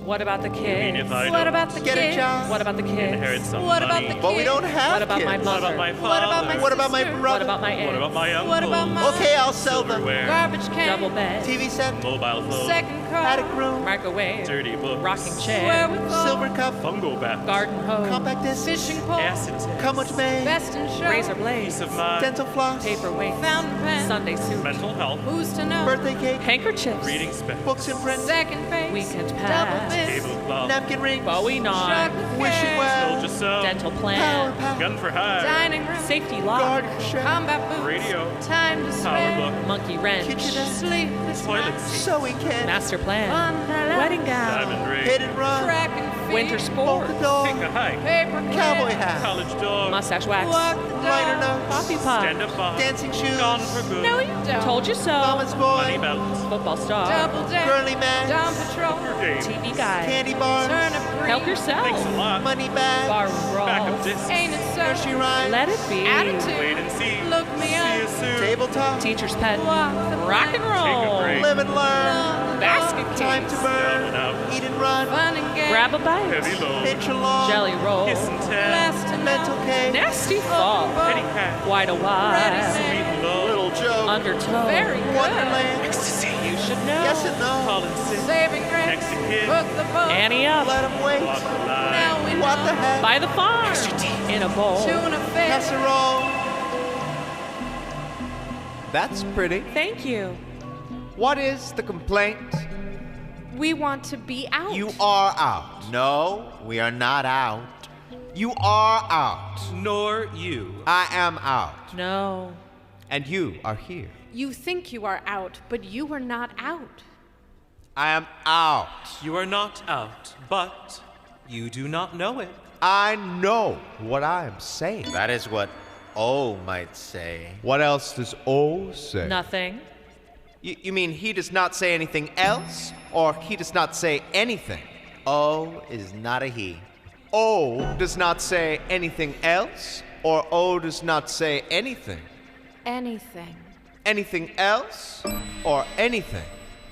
Speaker 4: What about the
Speaker 3: I mean,
Speaker 4: kids?
Speaker 3: if I
Speaker 6: What
Speaker 3: don't
Speaker 6: about the
Speaker 1: Get a
Speaker 6: kids?
Speaker 1: job.
Speaker 4: What about the kids?
Speaker 3: inherit some
Speaker 6: What about
Speaker 3: money,
Speaker 6: the
Speaker 1: But we don't have
Speaker 4: What about
Speaker 1: kids.
Speaker 4: my
Speaker 3: what
Speaker 4: mother?
Speaker 3: about my father?
Speaker 6: What about my
Speaker 1: What about my
Speaker 6: sister?
Speaker 1: brother?
Speaker 4: What about my aunt?
Speaker 3: What about my uncle?
Speaker 6: What about my
Speaker 1: Okay, I'll sell them.
Speaker 3: Silverware,
Speaker 6: garbage can?
Speaker 4: Double bed,
Speaker 1: TV set,
Speaker 3: mobile phone,
Speaker 6: Second car?
Speaker 1: attic room,
Speaker 4: microwave,
Speaker 3: dirty books,
Speaker 4: rocking chair,
Speaker 6: Wherewithal?
Speaker 1: silver cup,
Speaker 3: fungo bat,
Speaker 4: garden hose,
Speaker 1: compact disc,
Speaker 6: Fishing pole?
Speaker 3: acid test,
Speaker 1: how much may,
Speaker 6: Best in show?
Speaker 4: razor
Speaker 3: peace
Speaker 4: blades,
Speaker 3: of mind,
Speaker 1: dental floss,
Speaker 4: paperweight,
Speaker 6: Fountain pen?
Speaker 4: Sunday suit,
Speaker 3: mental health,
Speaker 6: Who's to know?
Speaker 1: birthday cake,
Speaker 4: handkerchiefs,
Speaker 3: reading specs,
Speaker 1: books and print,
Speaker 6: Second face?
Speaker 4: Weekend
Speaker 6: Double
Speaker 4: pass,
Speaker 6: fist?
Speaker 3: tablecloth,
Speaker 1: napkin ring,
Speaker 4: Bowie knife,
Speaker 6: Chocolate
Speaker 1: wishing
Speaker 6: cake?
Speaker 1: well,
Speaker 3: soldier sew,
Speaker 4: dental
Speaker 1: power
Speaker 4: plan,
Speaker 1: pack,
Speaker 3: gun for hire,
Speaker 6: Dining room?
Speaker 4: safety lock,
Speaker 1: garden shed,
Speaker 6: Combat boots?
Speaker 3: radio,
Speaker 6: Time to
Speaker 3: power
Speaker 6: spare?
Speaker 3: book,
Speaker 4: monkey wrench,
Speaker 1: kitchen,
Speaker 6: Sleepless
Speaker 3: toilet
Speaker 6: nights?
Speaker 3: seat,
Speaker 1: sewing can,
Speaker 4: master plan,
Speaker 6: Wonderland?
Speaker 4: wedding gown,
Speaker 3: diamond ring,
Speaker 1: hit and run,
Speaker 6: Track and field?
Speaker 4: winter
Speaker 1: polka
Speaker 4: sports,
Speaker 1: dog,
Speaker 3: take a hike,
Speaker 6: Paper
Speaker 1: cowboy
Speaker 6: clip?
Speaker 1: hat,
Speaker 3: college dog,
Speaker 4: mustache wax,
Speaker 6: Walk the
Speaker 1: liner
Speaker 6: dog?
Speaker 1: notes,
Speaker 4: coffee pot,
Speaker 3: stand-up bar,
Speaker 1: dancing shoes,
Speaker 3: gone for good,
Speaker 6: No, you don't.
Speaker 4: told you so,
Speaker 1: mama's
Speaker 3: money
Speaker 1: boy,
Speaker 3: belt,
Speaker 4: football star,
Speaker 6: Double dare?
Speaker 1: girly man,
Speaker 6: Dawn patrol?
Speaker 3: game,
Speaker 4: TV guide,
Speaker 1: candy bars,
Speaker 6: Turn a breeze?
Speaker 4: help yourself,
Speaker 3: thanks a lot,
Speaker 1: money bag,
Speaker 4: barroom
Speaker 3: backup
Speaker 4: brawls,
Speaker 3: discs,
Speaker 6: Ain't it so?
Speaker 1: nursery rhyme,
Speaker 4: let it be,
Speaker 6: Attitude?
Speaker 3: wait and see,
Speaker 6: Look me
Speaker 3: see you
Speaker 6: up.
Speaker 3: soon,
Speaker 1: tabletop,
Speaker 4: teacher's pet,
Speaker 6: Walk the
Speaker 4: rock and
Speaker 6: plank?
Speaker 3: Take a
Speaker 4: roll,
Speaker 3: break.
Speaker 1: live and learn,
Speaker 6: Love,
Speaker 4: basket
Speaker 1: time to
Speaker 4: case,
Speaker 1: burn,
Speaker 3: down and out,
Speaker 1: eat and run,
Speaker 6: Fun and games?
Speaker 4: grab a bite,
Speaker 3: heavy load,
Speaker 1: pinch along,
Speaker 4: jelly roll,
Speaker 3: kiss and tell,
Speaker 6: Last to
Speaker 1: mental
Speaker 6: know?
Speaker 1: cake,
Speaker 4: nasty fall,
Speaker 3: petty cat,
Speaker 4: wide a
Speaker 6: Ready,
Speaker 4: wide,
Speaker 6: man?
Speaker 3: sweet low,
Speaker 1: little joke,
Speaker 4: undertow,
Speaker 6: Very good.
Speaker 1: Wonderland,
Speaker 3: ecstasy,
Speaker 4: you should know,
Speaker 1: yes and no,
Speaker 3: calling sick,
Speaker 6: Saving grace?
Speaker 3: next to kid,
Speaker 6: Book the book?
Speaker 4: Annie up,
Speaker 1: let 'em wait,
Speaker 3: walk the line,
Speaker 6: Now we
Speaker 1: what
Speaker 6: know.
Speaker 1: the heck,
Speaker 4: by the farm, in a bowl,
Speaker 6: Tuna fish?
Speaker 1: casserole,
Speaker 2: That's pretty.
Speaker 4: thank you,
Speaker 2: What is the complaint?
Speaker 6: We want to be out.
Speaker 2: You are out.
Speaker 1: no, we are not out,
Speaker 2: You are out.
Speaker 3: nor you.
Speaker 2: I am out.
Speaker 4: no,
Speaker 2: And you are here.
Speaker 6: You think you are out, but you are not out.
Speaker 2: I am out.
Speaker 3: You are not out, but you do not know it.
Speaker 2: I know what I am saying.
Speaker 1: that is what O might say,
Speaker 2: What else does O say?
Speaker 4: nothing,
Speaker 2: You mean he does not say anything else? Or he does not say anything?
Speaker 1: O is not a he,
Speaker 2: O does not say anything else? Or O does not say anything?
Speaker 6: Anything.
Speaker 2: Anything else? Or anything?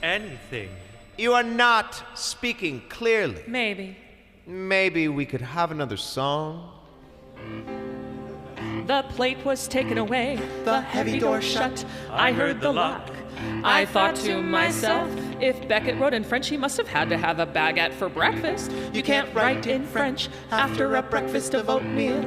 Speaker 3: Anything.
Speaker 2: You are not speaking clearly.
Speaker 4: maybe.
Speaker 2: Maybe we could have another song?
Speaker 4: The plate was taken away, the heavy door shut. I heard the lock. I thought to myself, if Beckett wrote in French, he must have had to have a baguette for breakfast. You can't write in French after a breakfast of oatmeal.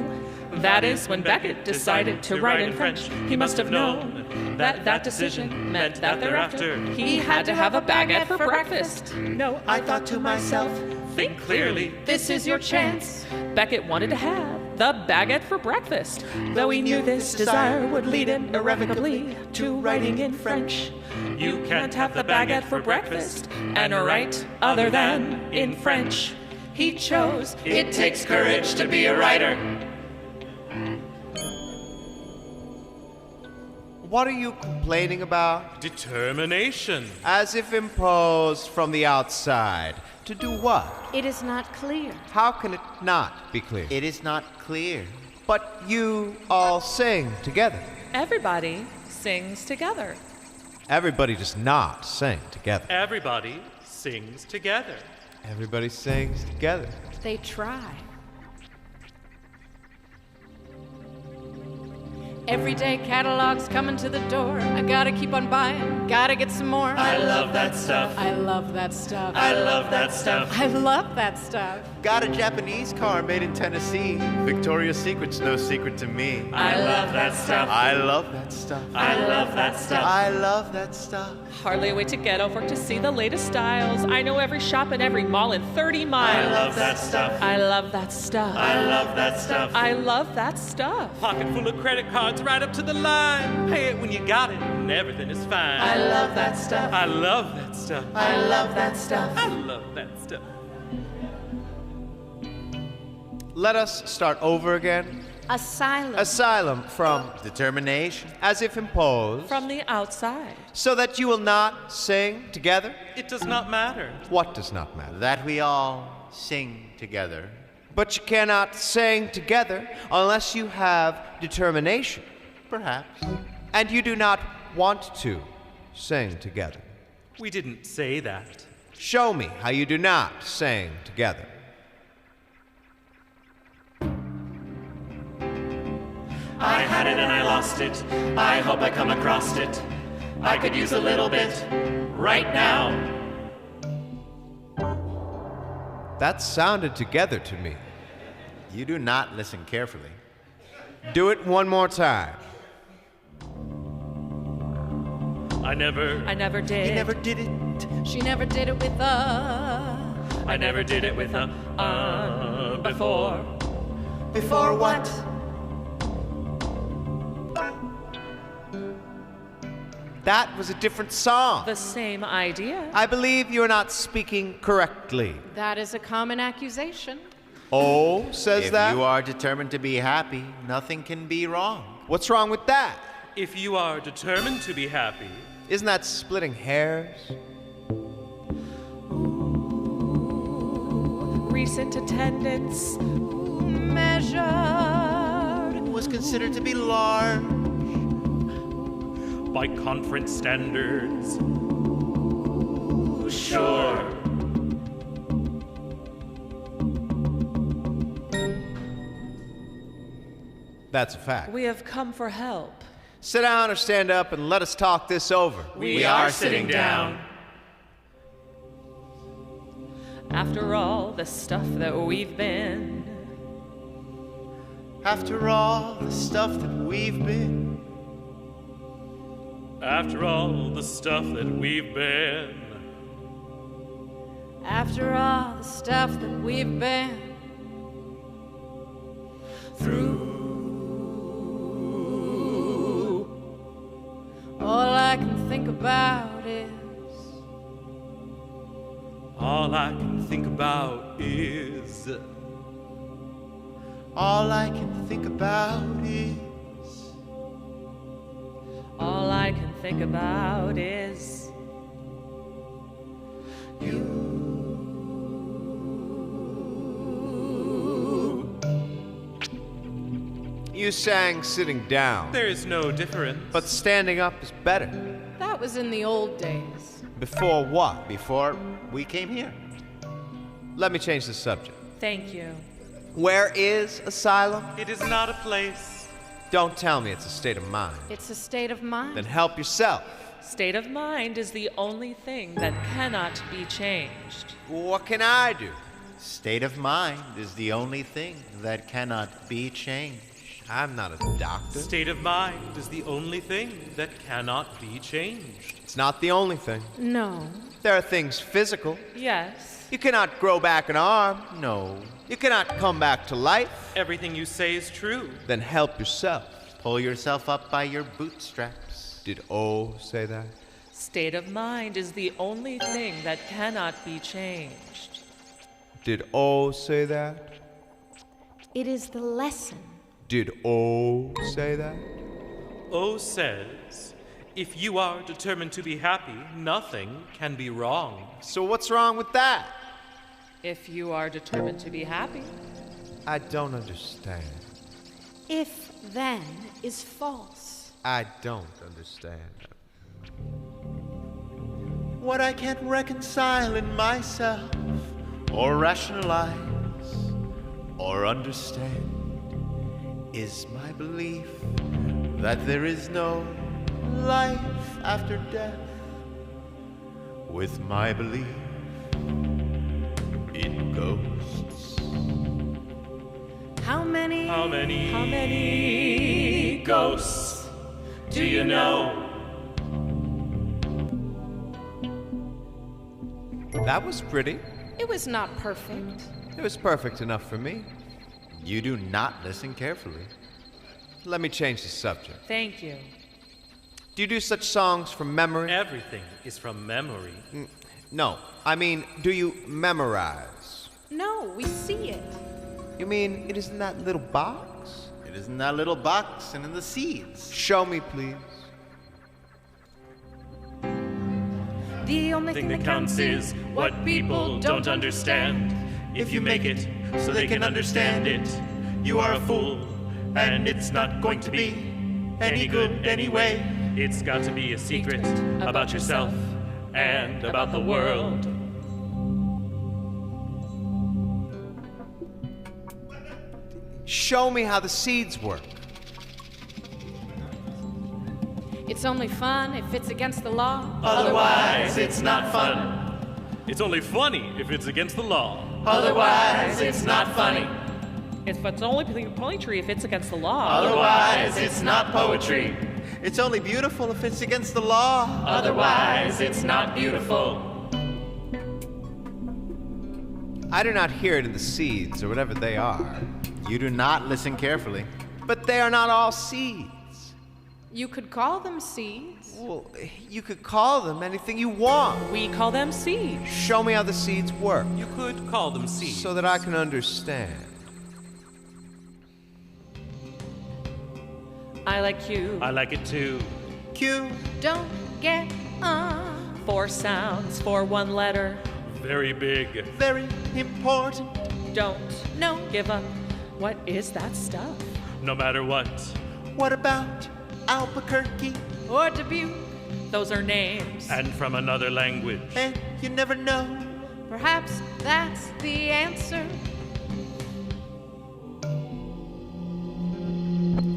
Speaker 4: That is when Beckett decided to write in French. He must have known that that decision meant that thereafter he had to have a baguette for breakfast. No, I thought to myself,
Speaker 3: Think clearly.
Speaker 4: this is your chance. Beckett wanted to have the baguette for breakfast, though he knew this desire would lead him irrevocably to writing in French. You can't have the baguette for breakfast and write other than in French. He chose, it takes courage to be a writer.
Speaker 2: What are you complaining about?
Speaker 3: Determination.
Speaker 2: As if imposed from the outside. To do what?
Speaker 6: It is not clear.
Speaker 2: How can it not be clear?
Speaker 1: it is not clear,
Speaker 2: But you all sing together.
Speaker 4: Everybody sings together.
Speaker 2: Everybody does not sing together.
Speaker 3: Everybody sings together.
Speaker 2: Everybody sings together.
Speaker 6: They try. Everyday catalogs coming to the door. I gotta keep on buying, gotta get some more.
Speaker 3: I love that stuff.
Speaker 6: I love that stuff.
Speaker 3: I love that stuff.
Speaker 6: I love that stuff.
Speaker 1: got a Japanese car made in Tennessee, Victoria's Secret's no secret to me,
Speaker 3: I love that stuff.
Speaker 1: I love that stuff,
Speaker 3: I love that stuff.
Speaker 1: I love that stuff.
Speaker 4: Hardly wait to get over to see the latest styles. I know every shop and every mall in 30 miles.
Speaker 3: I love that stuff.
Speaker 4: I love that stuff.
Speaker 3: I love that stuff.
Speaker 4: I love that stuff.
Speaker 3: Pocket full of credit cards right up to the line. Pay it when you got it, and everything is fine.
Speaker 6: I love that stuff.
Speaker 3: I love that stuff.
Speaker 6: I love that stuff.
Speaker 3: I love that stuff.
Speaker 2: Let us start over again.
Speaker 6: Asylum.
Speaker 2: Asylum from
Speaker 1: Determination,
Speaker 2: as if imposed,
Speaker 4: From the outside.
Speaker 2: so that you will not sing together.
Speaker 3: It does not matter.
Speaker 2: What does not matter?
Speaker 1: that we all sing together.
Speaker 2: But you cannot sing together unless you have determination.
Speaker 1: Perhaps.
Speaker 2: And you do not want to sing together.
Speaker 3: We didn't say that.
Speaker 2: Show me how you do not sing together.
Speaker 3: I had it and I lost it. I hope I come across it. I could use a little bit right now.
Speaker 2: That sounded together to me.
Speaker 1: You do not listen carefully.
Speaker 2: Do it one more time.
Speaker 3: I never
Speaker 4: did.
Speaker 1: He never did it.
Speaker 6: She never did it with
Speaker 3: I never did it with a before.
Speaker 1: Before what?
Speaker 2: That was a different song.
Speaker 4: The same idea.
Speaker 2: I believe you are not speaking correctly.
Speaker 6: That is a common accusation.
Speaker 2: Oh, says
Speaker 1: If
Speaker 2: that?
Speaker 1: you are determined to be happy, nothing can be wrong.
Speaker 2: What's wrong with that?
Speaker 3: If you are determined to be happy,
Speaker 2: Isn't that splitting hairs?
Speaker 4: Recent attendance
Speaker 6: Measured.
Speaker 1: Was considered to be large.
Speaker 3: by conference standards. Sure.
Speaker 2: That's a fact.
Speaker 4: We have come for help.
Speaker 2: Sit down or stand up and let us talk this over.
Speaker 3: We are sitting down.
Speaker 4: After all the stuff that we've been,
Speaker 1: After all the stuff that we've been,
Speaker 3: After all the stuff that we've been.
Speaker 6: After all the stuff that we've been through, all I can think about is
Speaker 3: All I can think about is
Speaker 1: all I can think about is
Speaker 4: all I can think about is
Speaker 2: You sang sitting down,
Speaker 3: there is no difference.
Speaker 2: but standing up is better.
Speaker 6: that was in the old days.
Speaker 2: Before what?
Speaker 1: before we came here.
Speaker 2: Let me change the subject.
Speaker 4: thank you.
Speaker 2: Where is asylum?
Speaker 3: It is not a place.
Speaker 2: Don't tell me it's a state of mind.
Speaker 6: It's a state of mind.
Speaker 2: Then help yourself.
Speaker 4: State of mind is the only thing that cannot be changed.
Speaker 2: What can I do?
Speaker 1: State of mind is the only thing that cannot be changed.
Speaker 2: I'm not a doctor.
Speaker 3: State of mind is the only thing that cannot be changed.
Speaker 2: It's not the only thing.
Speaker 6: No.
Speaker 2: There are things physical.
Speaker 4: Yes.
Speaker 2: You cannot grow back an arm.
Speaker 1: No.
Speaker 2: You cannot come back to life.
Speaker 3: Everything you say is true.
Speaker 2: Then help yourself.
Speaker 1: Pull yourself up by your bootstraps.
Speaker 2: Did O say that?
Speaker 4: State of mind is the only thing that cannot be changed.
Speaker 2: Did O say that?
Speaker 6: It is the lesson.
Speaker 2: Did O say that?
Speaker 3: O says, if you are determined to be happy, nothing can be wrong.
Speaker 2: So what's wrong with that?
Speaker 4: If you are determined to be happy,
Speaker 2: I don't understand.
Speaker 6: If then is false.
Speaker 2: I don't understand.
Speaker 1: What I can't reconcile in myself, or rationalize, or understand, is my belief that there is no life after death. With my belief in ghosts.
Speaker 6: How many
Speaker 3: How many ghosts do you know?
Speaker 2: That was pretty.
Speaker 6: It was not perfect.
Speaker 2: It was perfect enough for me.
Speaker 1: You do not listen carefully.
Speaker 2: Let me change the subject.
Speaker 4: thank you.
Speaker 2: Do you do such songs from memory?
Speaker 3: Everything is from memory.
Speaker 2: No. I mean, do you memorize?
Speaker 6: No, we see it.
Speaker 2: You mean it is in that little box?
Speaker 1: It is in that little box and in the seeds.
Speaker 2: Show me, please.
Speaker 6: The only
Speaker 3: The thing that counts is what people don't understand. If you make it so they can understand it, you are a fool, and it's not going to be any good anyway. It's got to be a secret about yourself and about the world.
Speaker 2: Show me how the seeds work.
Speaker 6: It's only fun if it's against the law.
Speaker 3: Otherwise, it's not fun. It's only funny if it's against the law.
Speaker 4: Otherwise, it's not funny. It's only poetry if it's against the law.
Speaker 3: Otherwise, it's not poetry.
Speaker 1: It's only beautiful if it's against the law.
Speaker 3: Otherwise, it's not beautiful.
Speaker 2: I do not hear it in the seeds, or whatever they are.
Speaker 1: You do not listen carefully.
Speaker 2: But they are not all seeds.
Speaker 6: You could call them seeds.
Speaker 2: Well, you could call them anything you want.
Speaker 4: We call them seeds.
Speaker 2: Show me how the seeds work,
Speaker 3: You could call them seeds.
Speaker 2: so that I can understand.
Speaker 4: I like you.
Speaker 3: I like it too.
Speaker 1: Q.
Speaker 6: Don't get
Speaker 4: 4 sounds for 1 letter.
Speaker 3: Very big.
Speaker 1: Very important.
Speaker 4: Don't
Speaker 6: no.
Speaker 4: give up. What is that stuff?
Speaker 3: No matter what.
Speaker 1: What about Albuquerque?
Speaker 6: Or Dubuque.
Speaker 4: Those are names.
Speaker 3: And from another language.
Speaker 1: And you never know.
Speaker 6: Perhaps that's the answer.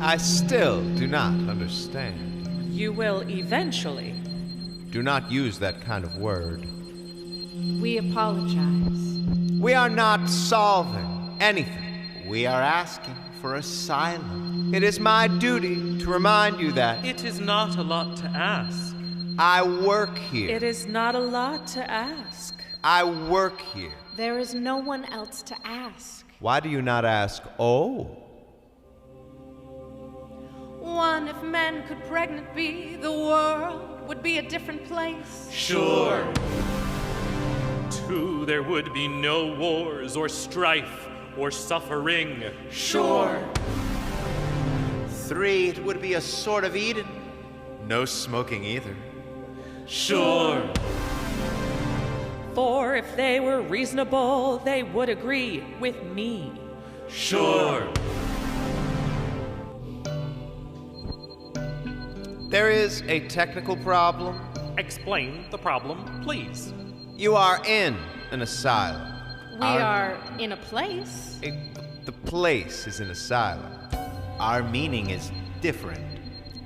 Speaker 2: I still do not understand.
Speaker 4: You will eventually.
Speaker 2: Do not use that kind of word.
Speaker 6: We apologize.
Speaker 2: We are not solving anything.
Speaker 1: We are asking for asylum.
Speaker 2: It is my duty to remind you that
Speaker 3: It is not a lot to ask.
Speaker 2: I work here.
Speaker 4: It is not a lot to ask.
Speaker 2: I work here.
Speaker 6: There is no one else to ask.
Speaker 2: Why do you not ask, oh?
Speaker 6: One, if men could pregnant be, the world would be a different place.
Speaker 3: Sure. 2, there would be no wars or strife or suffering.
Speaker 1: Sure. 3, it would be a sort of Eden. No smoking either.
Speaker 3: Sure.
Speaker 4: 4, if they were reasonable, they would agree with me.
Speaker 3: Sure.
Speaker 2: There is a technical problem.
Speaker 3: Explain the problem, please.
Speaker 2: You are in an asylum.
Speaker 6: We are in a place.
Speaker 2: The place is an asylum.
Speaker 1: Our meaning is different.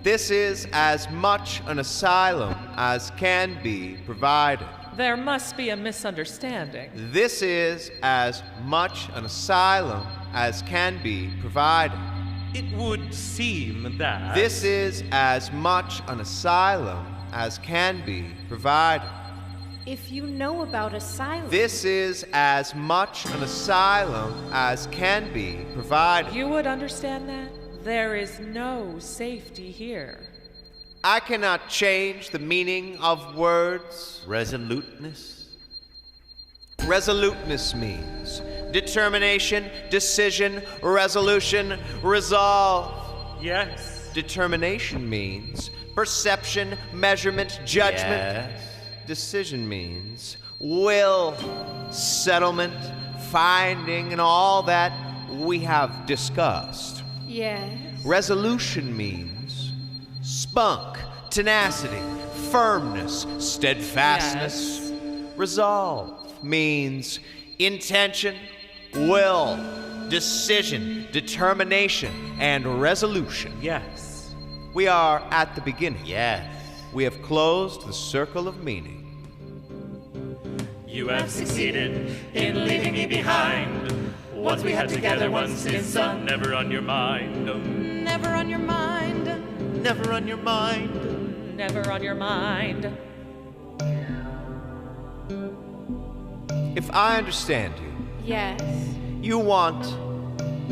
Speaker 2: This is as much an asylum as can be provided.
Speaker 4: There must be a misunderstanding.
Speaker 2: This is as much an asylum as can be provided.
Speaker 3: It would seem that...
Speaker 2: This is as much an asylum as can be provided.
Speaker 6: If you know about asylum.
Speaker 2: This is as much an asylum as can be provided.
Speaker 4: You would understand that? There is no safety here.
Speaker 2: I cannot change the meaning of words.
Speaker 1: Resoluteness.
Speaker 2: Resoluteness means determination, decision, resolution, resolve.
Speaker 3: Yes.
Speaker 2: Determination means perception, measurement, judgment.
Speaker 1: Yes.
Speaker 2: Decision means will, settlement, finding, and all that we have discussed.
Speaker 6: Yes.
Speaker 2: Resolution means spunk, tenacity, firmness, steadfastness. Resolve means intention, will, decision, determination, and resolution.
Speaker 3: Yes.
Speaker 2: We are at the beginning.
Speaker 1: Yes.
Speaker 2: We have closed the circle of meaning.
Speaker 3: You have succeeded in leaving me behind. Once we had together, once is done. Never on your mind.
Speaker 6: Never on your mind.
Speaker 1: Never on your mind.
Speaker 4: Never on your mind.
Speaker 2: If I understand you,
Speaker 6: Yes.
Speaker 2: you want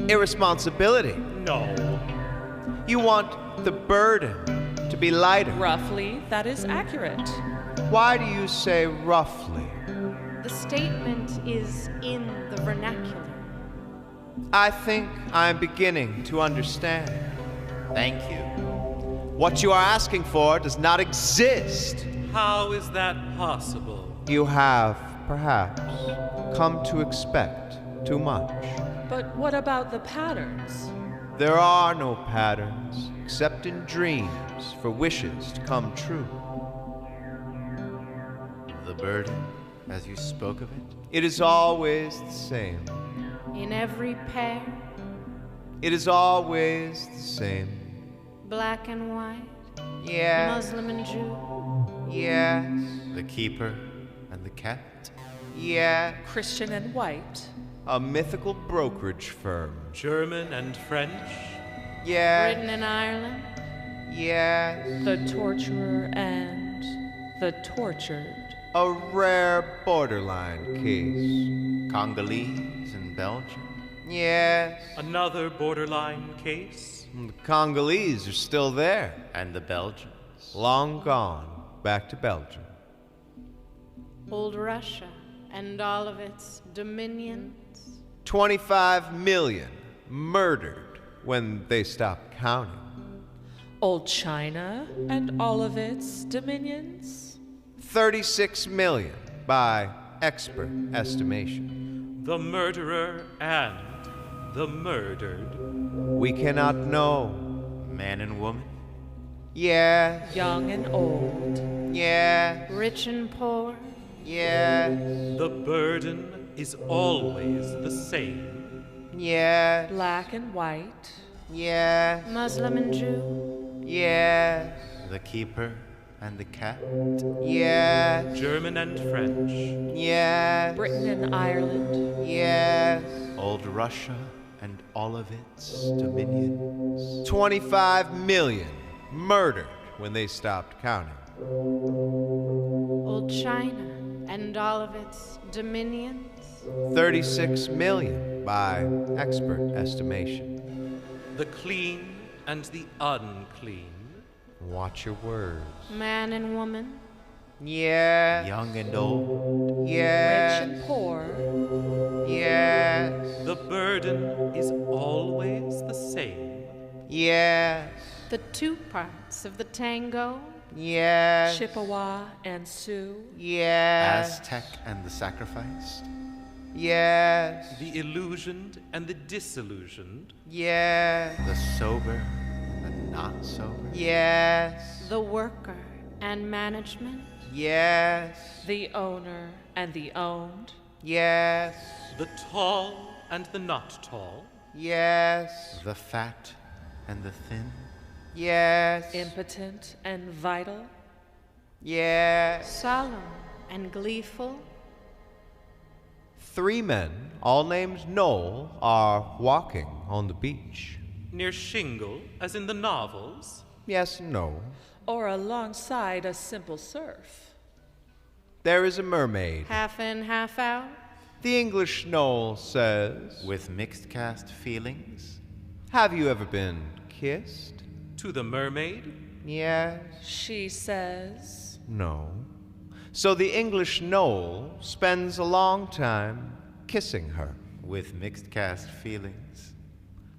Speaker 2: irresponsibility.
Speaker 3: No.
Speaker 2: You want the burden to be lighter.
Speaker 4: Roughly, that is accurate.
Speaker 2: Why do you say roughly?
Speaker 6: The statement is in the vernacular.
Speaker 2: I think I'm beginning to understand.
Speaker 1: Thank you.
Speaker 2: What you are asking for does not exist.
Speaker 3: How is that possible?
Speaker 2: You have, perhaps, come to expect too much.
Speaker 4: But what about the patterns?
Speaker 2: There are no patterns except in dreams for wishes to come true.
Speaker 1: The burden, as you spoke of it.
Speaker 2: It is always the same.
Speaker 6: In every pair.
Speaker 2: It is always the same.
Speaker 6: Black and white,
Speaker 2: Yes.
Speaker 6: Muslim and Jew,
Speaker 2: Yes.
Speaker 1: The keeper and the cat.
Speaker 2: Yes.
Speaker 4: Christian and white.
Speaker 2: A mythical brokerage firm.
Speaker 3: German and French,
Speaker 2: Yes.
Speaker 6: Britain and Ireland,
Speaker 2: Yes.
Speaker 4: The torturer and the tortured.
Speaker 2: A rare borderline case.
Speaker 1: Congolese and Belgium.
Speaker 2: Yes.
Speaker 3: another borderline case,
Speaker 2: The Congolese are still there.
Speaker 1: And the Belgians.
Speaker 2: Long gone back to Belgium.
Speaker 6: old Russia and all of its dominions,
Speaker 2: 25 million murdered when they stopped counting.
Speaker 4: Old China and all of its dominions.
Speaker 2: 36 million by expert estimation.
Speaker 3: the murderer and the murdered,
Speaker 2: We cannot know.
Speaker 1: Man and woman.
Speaker 2: Yes.
Speaker 4: Young and old.
Speaker 2: Yes.
Speaker 6: rich and poor,
Speaker 2: Yes.
Speaker 3: the burden is always the same,
Speaker 2: Yes.
Speaker 4: Black and white.
Speaker 2: Yes.
Speaker 6: Muslim and Jew,
Speaker 2: Yes.
Speaker 1: The keeper and the cat.
Speaker 2: Yes.
Speaker 3: German and French,
Speaker 2: Yes.
Speaker 4: Britain and Ireland.
Speaker 2: Yes.
Speaker 1: Old Russia and all of its dominions.
Speaker 2: 25 million murdered when they stopped counting.
Speaker 6: old China and all of its dominions,
Speaker 2: 36 million by expert estimation.
Speaker 3: the clean and the unclean,
Speaker 2: Watch your words.
Speaker 6: man and woman,
Speaker 2: Yes.
Speaker 1: Young and old.
Speaker 4: Rich
Speaker 2: Yes.
Speaker 4: and poor.
Speaker 2: Yes.
Speaker 3: the burden is always the same,
Speaker 2: Yes.
Speaker 6: the two parts of the tango,
Speaker 2: Yes.
Speaker 4: Chippewa and Sioux.
Speaker 2: Yes.
Speaker 1: Aztec and the sacrificed.
Speaker 2: Yes.
Speaker 3: the illusioned and the disillusioned,
Speaker 2: Yes.
Speaker 1: The sober and not sober.
Speaker 2: Yes.
Speaker 6: the worker and management,
Speaker 2: Yes.
Speaker 4: The owner and the owned.
Speaker 2: Yes.
Speaker 3: the tall and the not tall,
Speaker 2: Yes.
Speaker 1: The fat and the thin.
Speaker 2: Yes.
Speaker 4: Impotent and vital.
Speaker 2: Yes.
Speaker 6: solemn and gleeful,
Speaker 2: 3 men, all named Noel, are walking on the beach.
Speaker 3: near shingle as in the novels,
Speaker 2: Yes and no.
Speaker 4: Or alongside a simple surf.
Speaker 2: There is a mermaid.
Speaker 6: half in, half out,
Speaker 2: The English Noel says,
Speaker 1: With mixed cast feelings.
Speaker 2: have you ever been kissed?
Speaker 3: to the mermaid,
Speaker 2: Yes.
Speaker 4: She says,
Speaker 2: No. So the English Noel spends a long time kissing her.
Speaker 1: With mixed cast feelings.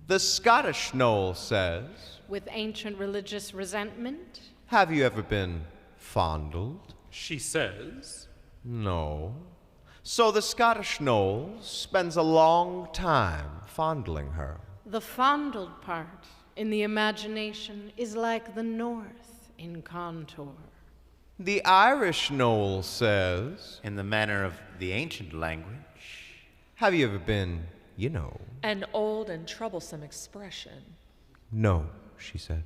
Speaker 2: The Scottish Noel says,
Speaker 6: with ancient religious resentment,
Speaker 2: have you ever been fondled?
Speaker 3: she says,
Speaker 2: No. So the Scottish Noel spends a long time fondling her.
Speaker 6: the fondled part in the imagination is like the north in contour.
Speaker 2: The Irish Noel says,
Speaker 1: In the manner of the ancient language.
Speaker 2: have you ever been, you know?
Speaker 4: an old and troublesome expression.
Speaker 2: No, she says.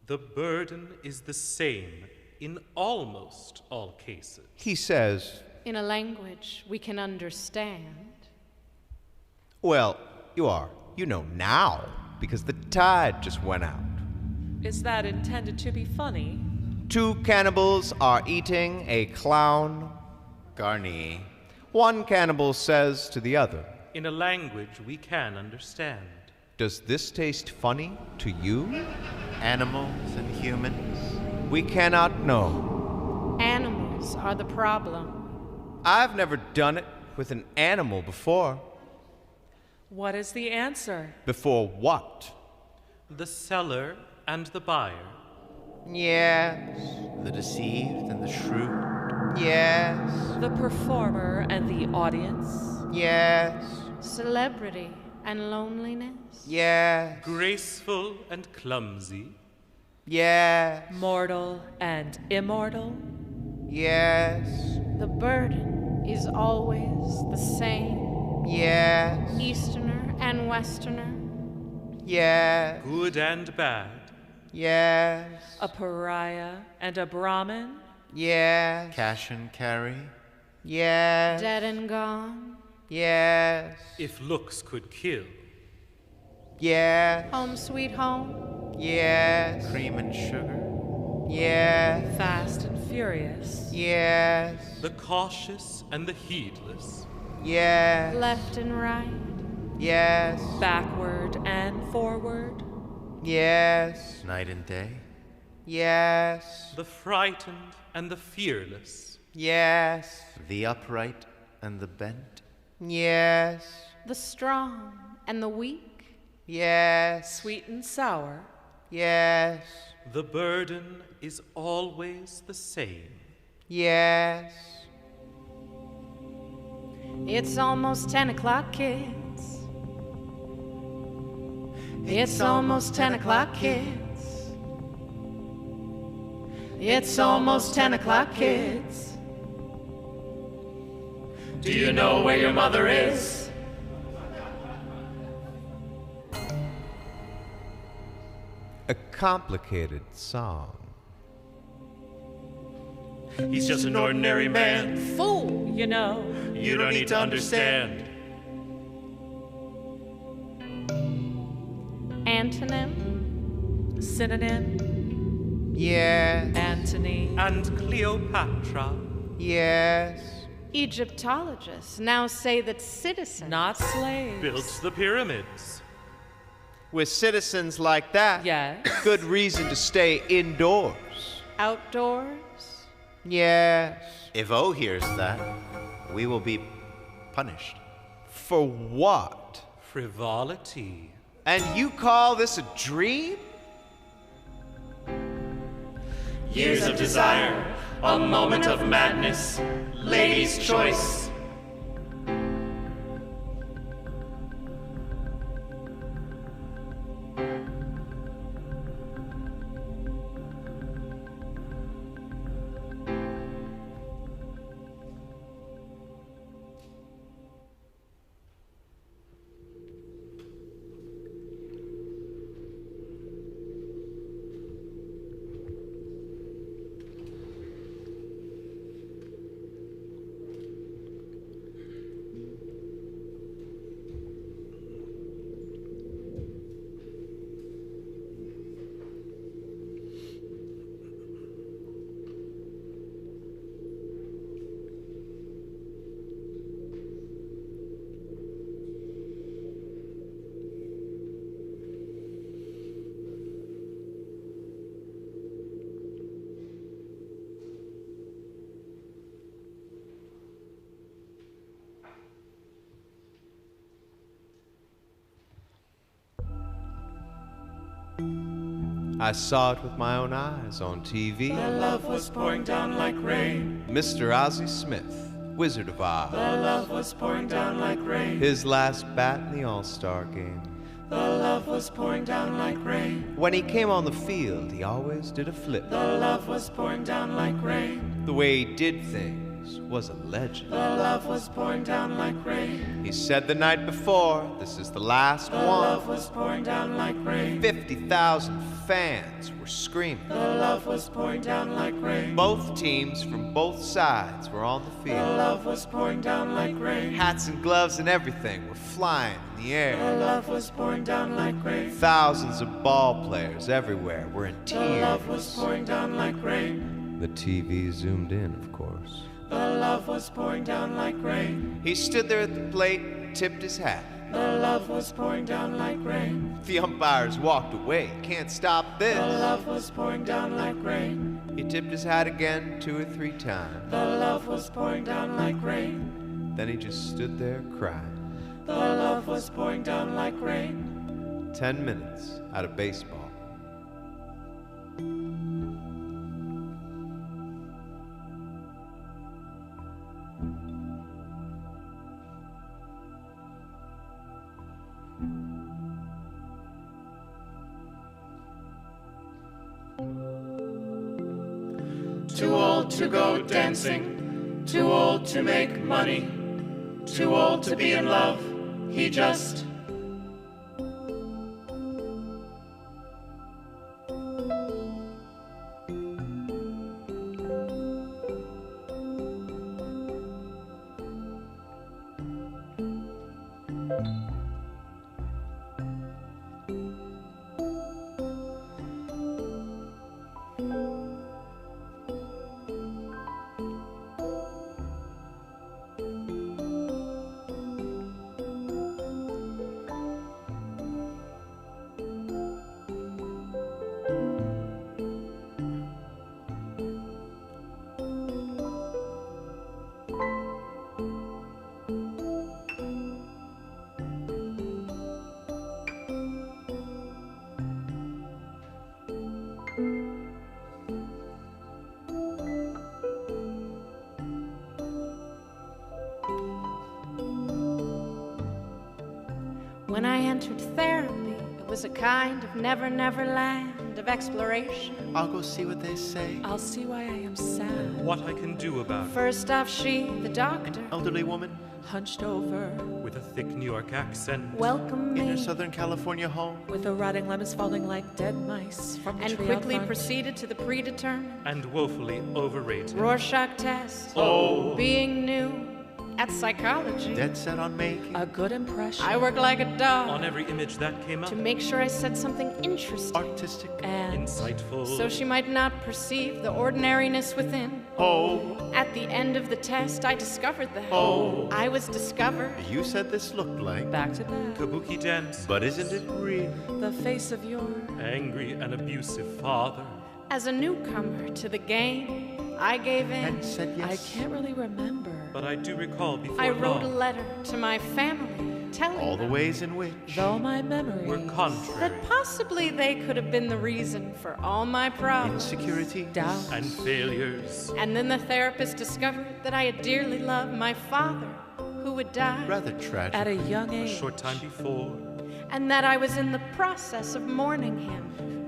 Speaker 3: the burden is the same in almost all cases.
Speaker 2: He says,
Speaker 6: In a language we can understand,
Speaker 2: well, you know now, because the tide just went out.
Speaker 4: Is that intended to be funny?
Speaker 2: 2 cannibals are eating a clown.
Speaker 1: Garnier.
Speaker 2: One cannibal says to the other,
Speaker 3: In a language we can understand.
Speaker 2: does this taste funny to you?
Speaker 1: Animals and humans.
Speaker 2: We cannot know.
Speaker 6: animals are the problem.
Speaker 2: I've never done it with an animal before.
Speaker 4: What is the answer?
Speaker 2: Before what?
Speaker 3: The seller and the buyer,
Speaker 2: Yes,
Speaker 1: The deceived and the shrewd.
Speaker 2: yes,
Speaker 4: The performer and the audience.
Speaker 2: yes,
Speaker 6: Celebrity and loneliness,
Speaker 2: yes,
Speaker 3: graceful and clumsy,
Speaker 2: yes,
Speaker 4: Mortal and immortal.
Speaker 2: yes,
Speaker 6: the burden is always the same.
Speaker 2: yes,
Speaker 6: Easterner and Westerner,
Speaker 2: Yes.
Speaker 3: Good and bad.
Speaker 2: Yes.
Speaker 4: A pariah and a Brahmin.
Speaker 2: Yes.
Speaker 1: Cash and carry.
Speaker 2: Yes.
Speaker 6: Dead and gone.
Speaker 2: Yes.
Speaker 3: If looks could kill.
Speaker 2: Yes.
Speaker 6: Home sweet home.
Speaker 2: Yes.
Speaker 1: Cream and sugar.
Speaker 2: Yes.
Speaker 4: Fast and furious.
Speaker 2: Yes.
Speaker 3: The cautious and the heedless.
Speaker 2: Yes.
Speaker 6: Left and right.
Speaker 2: Yes.
Speaker 4: Backward and forward.
Speaker 2: Yes.
Speaker 1: Night and day.
Speaker 2: Yes.
Speaker 3: The frightened and the fearless.
Speaker 2: Yes.
Speaker 1: The upright and the bent.
Speaker 2: Yes.
Speaker 6: The strong and the weak.
Speaker 2: Yes.
Speaker 4: Sweet and sour.
Speaker 2: Yes.
Speaker 3: The burden is always the same.
Speaker 2: Yes.
Speaker 6: It's almost 10 o'clock, kids. It's almost 10 o'clock, kids. It's almost 10 o'clock, kids.
Speaker 5: Do you know where your mother is?
Speaker 2: A complicated song.
Speaker 3: He's just an ordinary man.
Speaker 6: Fool!
Speaker 4: You know,
Speaker 3: You don't need to understand.
Speaker 6: Antonym.
Speaker 4: synonym.
Speaker 2: Yes.
Speaker 4: Antony.
Speaker 3: And Cleopatra.
Speaker 2: Yes.
Speaker 6: Egyptologists now say that citizens.
Speaker 4: Not slaves.
Speaker 3: Built the pyramids.
Speaker 2: With citizens like that,
Speaker 4: Yes.
Speaker 2: good reason to stay indoors.
Speaker 6: Outdoors.
Speaker 2: Yes.
Speaker 1: If O hears that, we will be punished.
Speaker 2: For what?
Speaker 3: Frivolity.
Speaker 2: And you call this a dream?
Speaker 5: Years of desire, a moment of madness, lady's choice.
Speaker 2: I saw it with my own eyes on TV.
Speaker 5: The love was pouring down like rain.
Speaker 2: Mr. Ozzie Smith, Wizard of Oz.
Speaker 5: The love was pouring down like rain.
Speaker 2: His last bat in the All-Star game.
Speaker 5: The love was pouring down like rain.
Speaker 2: When he came on the field, he always did a flip.
Speaker 5: The love was pouring down like rain.
Speaker 2: The way he did things was a legend.
Speaker 5: The love was pouring down like rain.
Speaker 2: He said the night before, this is the last
Speaker 5: The
Speaker 2: one.
Speaker 5: love was pouring down like rain.
Speaker 2: 50,000 fans were screaming.
Speaker 5: The love was pouring down like rain.
Speaker 2: Both teams from both sides were on the
Speaker 5: The
Speaker 2: field.
Speaker 5: love was pouring down like rain.
Speaker 2: Hats and gloves and everything were flying in the
Speaker 5: The
Speaker 2: air.
Speaker 5: love was pouring down like rain.
Speaker 2: Thousands of ball players everywhere were in
Speaker 5: The love was
Speaker 2: tears.
Speaker 5: pouring down like rain.
Speaker 2: The TV zoomed in, of course.
Speaker 5: The love was pouring down like rain.
Speaker 2: He stood there at the plate, tipped his hat.
Speaker 5: The love was pouring down like rain.
Speaker 2: The umpires walked away. Can't stop
Speaker 5: The
Speaker 2: this.
Speaker 5: love was pouring down like rain.
Speaker 2: He tipped his hat again 2 or 3 times.
Speaker 5: The love was pouring down like rain.
Speaker 2: Then he just stood there crying.
Speaker 5: The love was pouring down like rain.
Speaker 2: 10 minutes out of baseball.
Speaker 5: Too old to go dancing. Too old to make money. Too old to be in love. He just
Speaker 6: When I entered therapy, it was a kind of never land of exploration.
Speaker 1: I'll go see what they say.
Speaker 4: I'll see why I am sad.
Speaker 3: What I can do about it.
Speaker 6: First off, she, the doctor,
Speaker 1: Elderly woman
Speaker 4: Hunched over,
Speaker 3: With a thick New York accent.
Speaker 6: welcomed
Speaker 1: in her
Speaker 6: me
Speaker 1: Southern California home.
Speaker 4: with the rotting lemons falling like dead mice from the
Speaker 6: and
Speaker 4: tree
Speaker 6: quickly
Speaker 4: out front.
Speaker 6: proceeded to the predetermined
Speaker 3: And woefully overrated.
Speaker 6: Rorschach test.
Speaker 3: Oh.
Speaker 6: Being new at psychology,
Speaker 1: Dead set on making
Speaker 4: A good impression.
Speaker 6: I worked like a dog
Speaker 3: On every image that came up.
Speaker 6: to make sure I said something interesting,
Speaker 1: artistic.
Speaker 4: and
Speaker 3: Insightful.
Speaker 6: so she might not perceive the ordinariness within.
Speaker 1: Oh,
Speaker 6: At the end of the test, I discovered that
Speaker 1: Oh.
Speaker 6: I was discovered.
Speaker 1: you said this looked like,
Speaker 4: back to back.
Speaker 3: Kabuki dance.
Speaker 1: but isn't it real?
Speaker 4: The face of your
Speaker 3: Angry and abusive father.
Speaker 6: As a newcomer to the game, I gave in.
Speaker 1: And said
Speaker 4: I
Speaker 1: yes.
Speaker 4: can't really remember.
Speaker 3: But I do recall before
Speaker 6: I wrote a
Speaker 3: long
Speaker 6: letter to my family, telling
Speaker 1: All the
Speaker 6: them
Speaker 1: ways in which
Speaker 4: Though my memory
Speaker 3: were contrary.
Speaker 6: that possibly they could have been the reason for all my problems.
Speaker 1: insecurity,
Speaker 4: doubt
Speaker 3: And failures.
Speaker 6: And then the therapist discovered that I had dearly loved my father, who had died,
Speaker 1: rather tragic.
Speaker 4: at a young
Speaker 3: A
Speaker 4: age.
Speaker 3: short time before.
Speaker 6: and that I was in the process of mourning him.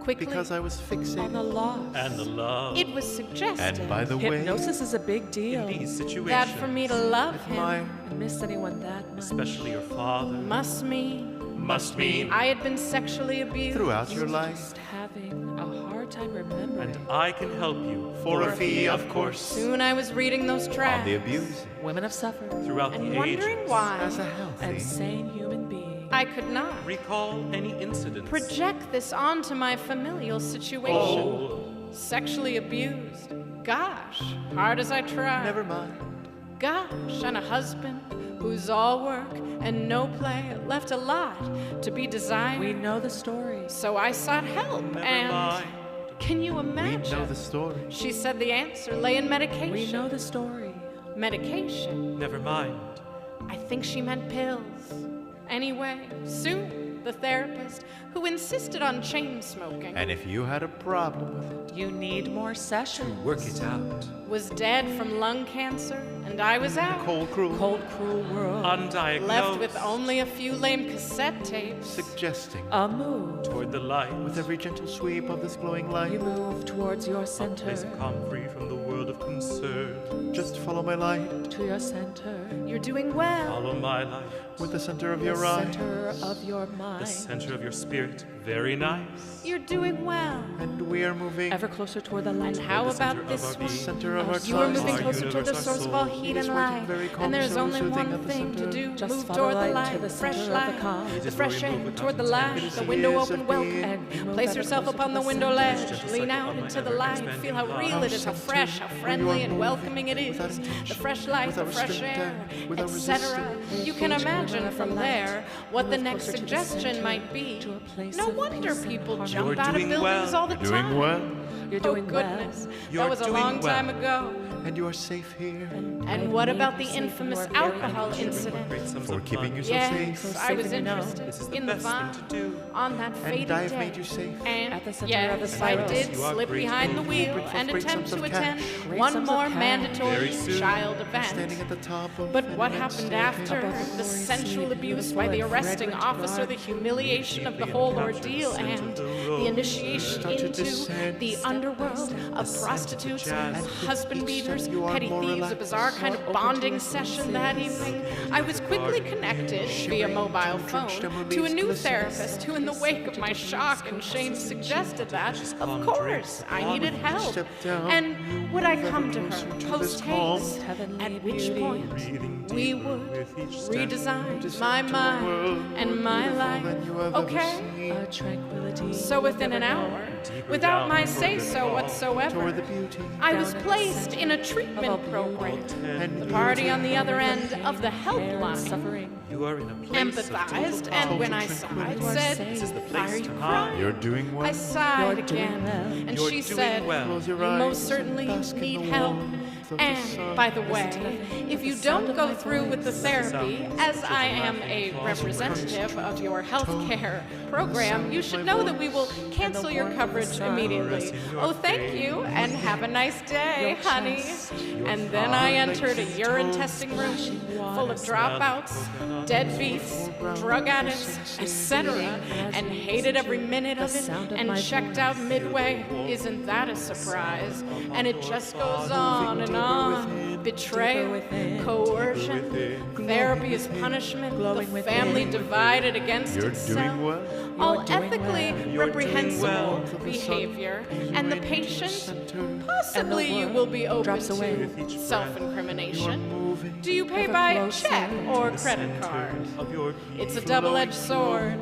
Speaker 6: Quickly,
Speaker 1: because I was
Speaker 4: on the
Speaker 1: fixated.
Speaker 4: loss.
Speaker 3: And the love.
Speaker 6: it was suggested
Speaker 1: And by the way,
Speaker 4: Hypnosis is a big deal.
Speaker 3: In these situations.
Speaker 6: that for me to love
Speaker 1: admire.
Speaker 6: him
Speaker 4: I miss anyone that much.
Speaker 3: Especially your father.
Speaker 6: must mean
Speaker 3: Must mean.
Speaker 6: I had been sexually abused.
Speaker 1: throughout your life,
Speaker 4: Just having a hard time remembering.
Speaker 3: And I can help you.
Speaker 1: for a fee, of course,
Speaker 6: Soon I was reading those
Speaker 1: on
Speaker 6: tracks
Speaker 1: the abuse
Speaker 4: Women have suffered.
Speaker 3: Throughout
Speaker 6: and
Speaker 3: the
Speaker 6: wondering
Speaker 3: ages.
Speaker 6: why
Speaker 1: as a healthy.
Speaker 4: And sane human being.
Speaker 6: I could not
Speaker 3: Recall any incidents.
Speaker 6: project this onto my familial situation.
Speaker 3: Oh.
Speaker 6: Sexually abused. Gosh, hard as I tried.
Speaker 1: Never mind.
Speaker 6: Gosh, and a husband who's all work and no play, left a lot to be desired.
Speaker 4: We know the story.
Speaker 6: So I sought help,
Speaker 3: Never
Speaker 6: and
Speaker 3: mind.
Speaker 6: can you
Speaker 1: We
Speaker 6: imagine?
Speaker 1: know the story.
Speaker 6: She said the answer lay in medication.
Speaker 4: We know the story.
Speaker 6: Medication.
Speaker 3: Never mind.
Speaker 6: I think she meant pills. Anyway, soon the therapist, who insisted on chain smoking,
Speaker 1: And if you had a problem with it,
Speaker 4: You need more sessions.
Speaker 3: Work it out.
Speaker 6: was dead from lung cancer, and I was out.
Speaker 1: cold, cruel,
Speaker 4: Cold, cruel world.
Speaker 3: Undiagnosed.
Speaker 6: Left with only a few lame cassette tapes.
Speaker 1: suggesting,
Speaker 4: A move.
Speaker 3: Toward the light.
Speaker 1: with every gentle sweep of this glowing
Speaker 4: You
Speaker 1: light,
Speaker 4: move towards your
Speaker 3: A
Speaker 4: center.
Speaker 3: place of calm free from the world of concern.
Speaker 1: just follow my light,
Speaker 4: To your center.
Speaker 6: You're doing well.
Speaker 3: Follow my light.
Speaker 1: with the center of
Speaker 4: The
Speaker 1: your eye,
Speaker 4: center of your
Speaker 3: The
Speaker 4: mind.
Speaker 3: center of your spirit. Very nice.
Speaker 6: You're doing well.
Speaker 1: and we are moving,
Speaker 4: Ever closer toward the light.
Speaker 6: And how
Speaker 3: the center
Speaker 6: about
Speaker 3: of
Speaker 6: this
Speaker 3: our
Speaker 6: one?
Speaker 3: being.
Speaker 1: center of our
Speaker 6: You are
Speaker 1: time.
Speaker 6: moving
Speaker 3: Our
Speaker 6: closer toward the
Speaker 3: universe, our
Speaker 6: source of all
Speaker 3: soul.
Speaker 6: heat
Speaker 1: It is
Speaker 6: and
Speaker 1: working
Speaker 6: light.
Speaker 1: very calm,
Speaker 6: And there's
Speaker 1: so
Speaker 6: only
Speaker 1: soothing
Speaker 6: one
Speaker 1: at the
Speaker 6: thing to
Speaker 1: center.
Speaker 6: do.
Speaker 4: Just
Speaker 6: Move
Speaker 4: follow
Speaker 6: toward the
Speaker 4: light
Speaker 6: light,
Speaker 4: to the
Speaker 6: fresh
Speaker 4: center of the
Speaker 6: light.
Speaker 4: calm.
Speaker 3: It
Speaker 6: The
Speaker 3: is where
Speaker 6: fresh
Speaker 3: we move
Speaker 6: air
Speaker 3: without
Speaker 6: toward the
Speaker 3: intent.
Speaker 6: light.
Speaker 1: It is
Speaker 6: The
Speaker 1: the
Speaker 6: window
Speaker 1: years
Speaker 6: open
Speaker 1: of
Speaker 6: welcome.
Speaker 1: being.
Speaker 4: And you move
Speaker 6: Place
Speaker 4: ever
Speaker 6: yourself
Speaker 4: closer
Speaker 6: upon
Speaker 4: to
Speaker 6: the
Speaker 4: the
Speaker 6: window
Speaker 4: center.
Speaker 6: ledge.
Speaker 3: Just a
Speaker 6: Lean
Speaker 3: cycle
Speaker 6: out
Speaker 3: of my
Speaker 6: into the light.
Speaker 3: ever-expanding
Speaker 6: Feel how
Speaker 3: love.
Speaker 6: real it is, how
Speaker 1: Center
Speaker 6: fresh, how
Speaker 1: where you
Speaker 6: friendly
Speaker 1: are
Speaker 6: and
Speaker 1: moving
Speaker 6: welcoming it
Speaker 1: without
Speaker 6: is.
Speaker 1: intention,
Speaker 6: The fresh light, the
Speaker 1: without
Speaker 6: fresh
Speaker 1: restraint,
Speaker 6: air,
Speaker 1: without
Speaker 6: etc.
Speaker 1: resistance.
Speaker 6: You can
Speaker 4: Each
Speaker 6: imagine
Speaker 4: movement of
Speaker 6: from
Speaker 4: the light
Speaker 6: there what the
Speaker 4: move
Speaker 6: next
Speaker 4: closer to the
Speaker 6: suggestion
Speaker 4: center,
Speaker 6: might be.
Speaker 4: to a place
Speaker 6: No
Speaker 4: of
Speaker 6: wonder
Speaker 4: peace and
Speaker 6: people
Speaker 4: harmony.
Speaker 6: jump
Speaker 3: You're
Speaker 6: out of
Speaker 3: doing
Speaker 6: buildings
Speaker 3: well.
Speaker 6: all the
Speaker 1: You're
Speaker 6: time.
Speaker 1: doing well,
Speaker 4: You're
Speaker 6: Oh
Speaker 4: doing well.
Speaker 6: goodness,
Speaker 3: You're
Speaker 6: that was a
Speaker 3: doing
Speaker 6: long
Speaker 3: well.
Speaker 6: time ago.
Speaker 1: and you are safe here,
Speaker 6: And what about the infamous alcohol incident?
Speaker 3: Great sums
Speaker 1: for
Speaker 3: of
Speaker 1: keeping
Speaker 3: fun.
Speaker 1: you so
Speaker 6: Yes,
Speaker 1: safe,
Speaker 6: I was
Speaker 4: safe and you know.
Speaker 6: interested
Speaker 3: This is the
Speaker 6: in the
Speaker 3: best thing
Speaker 6: vine
Speaker 3: to do.
Speaker 6: on that fated
Speaker 1: and I've
Speaker 6: day.
Speaker 1: made you safe.
Speaker 6: And
Speaker 4: At the center
Speaker 6: yes,
Speaker 4: of the
Speaker 6: I
Speaker 4: spiral.
Speaker 6: did
Speaker 3: You are
Speaker 6: slip
Speaker 3: great.
Speaker 6: behind the wheel
Speaker 1: Great
Speaker 6: and
Speaker 1: great
Speaker 6: attempt
Speaker 1: sums
Speaker 6: to
Speaker 1: of
Speaker 6: attend
Speaker 1: cash.
Speaker 4: Great
Speaker 6: one
Speaker 4: sums of
Speaker 6: more
Speaker 4: cash.
Speaker 6: mandatory
Speaker 3: Very soon.
Speaker 6: child
Speaker 1: Standing
Speaker 6: event.
Speaker 1: at the top of
Speaker 6: But
Speaker 1: an
Speaker 6: what
Speaker 1: immense
Speaker 6: happened
Speaker 1: staircase.
Speaker 6: after
Speaker 4: Above
Speaker 6: the
Speaker 4: gloriously
Speaker 6: sensual abuse
Speaker 4: beautiful
Speaker 6: by the
Speaker 4: and
Speaker 6: arresting
Speaker 4: fragrant
Speaker 6: officer, the
Speaker 4: garden.
Speaker 6: humiliation of the
Speaker 3: Deeply
Speaker 6: whole
Speaker 3: captured
Speaker 6: ordeal,
Speaker 3: the scent of
Speaker 6: and
Speaker 3: the
Speaker 6: the
Speaker 3: roses.
Speaker 6: initiation
Speaker 1: Start to
Speaker 6: into
Speaker 1: descend
Speaker 6: the
Speaker 4: step by
Speaker 6: underworld
Speaker 4: step.
Speaker 6: of prostitutes,
Speaker 3: jazz.
Speaker 1: And with
Speaker 6: husband
Speaker 1: each
Speaker 6: beaters, gangsters, petty thieves, a bizarre kind of bonding session that evening. I was quickly connected via mobile phone to a new therapist who, in the wake of my shock and shame, suggested that, of course, I needed help. And would I come to her post-haste, at which point we would redesign my mind and my life. Okay? So within an hour, without my say-so whatsoever, I was placed in a treatment program. The party on the other end of the helpline empathized, and when I sighed, said, "Are you crying?"
Speaker 7: You're doing well.
Speaker 6: I sighed again, and she said, "You most certainly need help. And, by the way, if you don't go through with the therapy, as I am a representative of your healthcare program, you should know that we will cancel your coverage immediately. Oh, thank you, and have a nice day, honey." And then I entered a urine testing room full of dropouts, deadbeats, drug addicts, etc., and hated every minute of it, and checked out midway. Isn't that a surprise? And it just goes on and on. Betrayal, coercion, therapy is punishment, the family divided against itself. All ethically reprehensible behavior, and the patient, possibly you will be open to self-incrimination. Do you pay by check or credit card? It's a double-edged sword.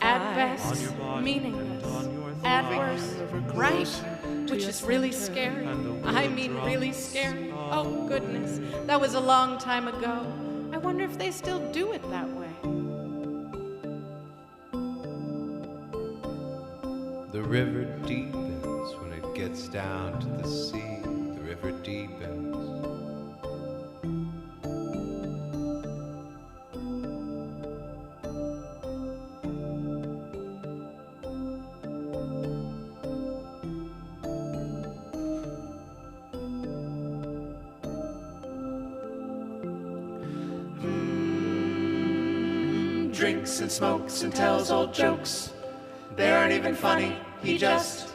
Speaker 6: At best, meaningless. At worst, right. Which is really scary. I mean really scary. Oh, goodness. That was a long time ago. I wonder if they still do it that way.
Speaker 2: The river deepens when it gets down to the sea. The river deepens.
Speaker 5: Drinks and smokes and tells old jokes. They aren't even funny, he just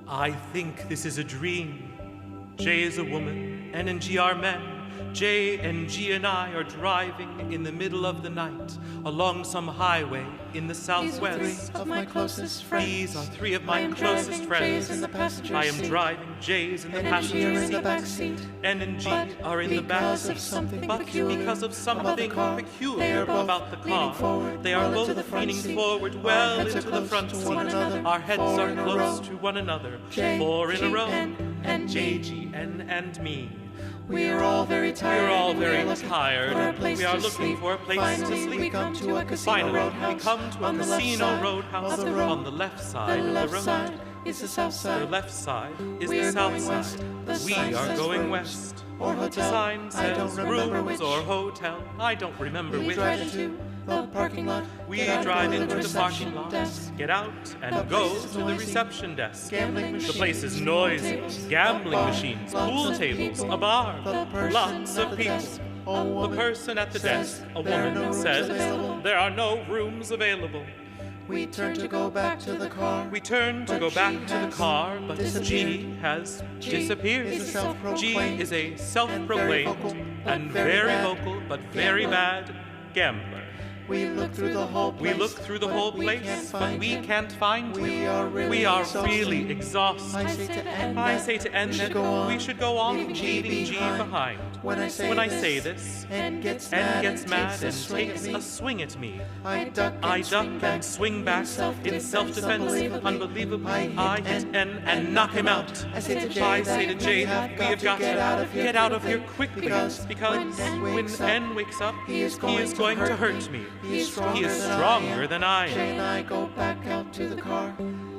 Speaker 3: I think this is a dream. J is a woman, N and G are men. J and G and I are driving in the middle of the night along some highway in the southwest.
Speaker 6: These are 3 of my closest friends.
Speaker 3: These are 3 of my closest friends.
Speaker 6: J's in the passenger
Speaker 3: I am
Speaker 6: seat.
Speaker 3: driving J's in the
Speaker 6: N and G
Speaker 3: passenger
Speaker 6: are in
Speaker 3: seat.
Speaker 6: the back seat.
Speaker 3: N and G
Speaker 6: But
Speaker 3: are in the back
Speaker 6: because
Speaker 3: seat.
Speaker 6: of something
Speaker 3: But
Speaker 6: peculiar
Speaker 3: because of something
Speaker 6: about the car,
Speaker 3: peculiar
Speaker 6: they are both
Speaker 3: about the
Speaker 6: leaning
Speaker 3: car,
Speaker 6: forward,
Speaker 3: they are
Speaker 6: well into the
Speaker 3: both
Speaker 6: front
Speaker 3: leaning
Speaker 6: seat.
Speaker 3: forward
Speaker 6: Our
Speaker 3: well
Speaker 6: heads are
Speaker 3: into the
Speaker 6: close
Speaker 3: front
Speaker 6: to
Speaker 3: seat.
Speaker 6: one another.
Speaker 3: Our heads
Speaker 6: 4
Speaker 3: are
Speaker 6: in a
Speaker 3: close
Speaker 6: row.
Speaker 3: to one another.
Speaker 6: J,
Speaker 3: 4 in a
Speaker 6: G,
Speaker 3: row.
Speaker 6: N, and
Speaker 3: J,
Speaker 6: me.
Speaker 3: G, N, and me.
Speaker 6: We are all very tired.
Speaker 3: We're all
Speaker 6: and we
Speaker 3: very
Speaker 6: are looking
Speaker 3: tired.
Speaker 6: for a place
Speaker 3: We are
Speaker 6: to
Speaker 3: looking
Speaker 6: sleep.
Speaker 3: for a place to
Speaker 6: Finally,
Speaker 3: sleep.
Speaker 6: we come to a casino
Speaker 3: Finally, we
Speaker 6: roadhouse.
Speaker 3: come to a
Speaker 6: On the left
Speaker 3: casino
Speaker 6: side
Speaker 3: roadhouse
Speaker 6: of the road.
Speaker 3: on the left side
Speaker 6: The
Speaker 3: of
Speaker 6: left
Speaker 3: the road.
Speaker 6: side is the south
Speaker 3: The
Speaker 6: side.
Speaker 3: left side is
Speaker 6: We
Speaker 3: the
Speaker 6: are
Speaker 3: south
Speaker 6: going
Speaker 3: side.
Speaker 6: west. The
Speaker 3: We
Speaker 6: sign
Speaker 3: are
Speaker 6: says
Speaker 3: going
Speaker 6: rooms
Speaker 3: west.
Speaker 6: or
Speaker 3: The
Speaker 6: hotel.
Speaker 3: sign
Speaker 6: I don't
Speaker 3: says
Speaker 6: remember
Speaker 3: rooms
Speaker 6: which.
Speaker 3: or hotel. I don't remember
Speaker 6: We
Speaker 3: which.
Speaker 6: drive into the parking lot.
Speaker 3: We
Speaker 6: Get out,
Speaker 3: drive
Speaker 6: go to
Speaker 3: into the parking
Speaker 6: reception
Speaker 3: lot,
Speaker 6: desk.
Speaker 3: get out,
Speaker 6: The
Speaker 3: and go
Speaker 6: place is
Speaker 3: to the
Speaker 6: noisy.
Speaker 3: reception desk.
Speaker 6: Gambling
Speaker 3: The
Speaker 6: machines,
Speaker 3: place is
Speaker 6: pool
Speaker 3: noisy.
Speaker 6: tables,
Speaker 3: Gambling
Speaker 6: a bar,
Speaker 3: machines,
Speaker 6: lots
Speaker 3: pool
Speaker 6: of
Speaker 3: tables,
Speaker 6: people.
Speaker 3: a bar,
Speaker 6: The person
Speaker 3: lots
Speaker 6: at
Speaker 3: of
Speaker 6: the
Speaker 3: people.
Speaker 6: desk, a
Speaker 3: The
Speaker 6: woman
Speaker 3: person at the
Speaker 6: says,
Speaker 3: desk, a
Speaker 6: "There are
Speaker 3: woman,
Speaker 6: no rooms
Speaker 3: says,
Speaker 6: available."
Speaker 3: there are no rooms available.
Speaker 6: We turn to go back to the car.
Speaker 3: We turn to
Speaker 6: But
Speaker 3: go
Speaker 6: G
Speaker 3: back to the
Speaker 6: has
Speaker 3: car, but
Speaker 6: disappeared.
Speaker 3: G has
Speaker 6: G
Speaker 3: disappeared.
Speaker 6: is a self-proclaimed
Speaker 3: G is a
Speaker 6: and
Speaker 3: self-proclaimed
Speaker 6: very vocal,
Speaker 3: and
Speaker 6: but very
Speaker 3: very
Speaker 6: bad
Speaker 3: vocal but very
Speaker 6: gambler.
Speaker 3: bad gambler.
Speaker 1: We look through the whole place.
Speaker 3: We look through the whole place, but we can't find
Speaker 1: We
Speaker 3: him.
Speaker 1: are really
Speaker 3: We are
Speaker 1: exhausted.
Speaker 3: really exhausted.
Speaker 1: I say to end
Speaker 3: I
Speaker 1: that
Speaker 3: say to end
Speaker 1: we should
Speaker 3: that
Speaker 1: go on,
Speaker 3: we should go on,
Speaker 1: leaving
Speaker 3: leaving
Speaker 1: G
Speaker 3: G
Speaker 1: behind.
Speaker 3: behind.
Speaker 1: When I say
Speaker 3: this,
Speaker 1: N gets
Speaker 3: N
Speaker 1: mad
Speaker 3: gets
Speaker 1: and
Speaker 3: mad
Speaker 1: takes
Speaker 3: and
Speaker 1: a swing
Speaker 3: takes
Speaker 1: at me.
Speaker 3: a swing at me.
Speaker 1: I duck
Speaker 3: and swing back in self-defense. Unbelievably, I hit N and knock him out.
Speaker 1: I say to J
Speaker 3: I
Speaker 1: that
Speaker 3: say to J that we have got to get out of here quickly
Speaker 1: because
Speaker 3: when N wakes up,
Speaker 1: he is going
Speaker 3: to hurt me.
Speaker 1: He is
Speaker 3: stronger than I
Speaker 1: J
Speaker 3: am.
Speaker 1: and I go back out to the car.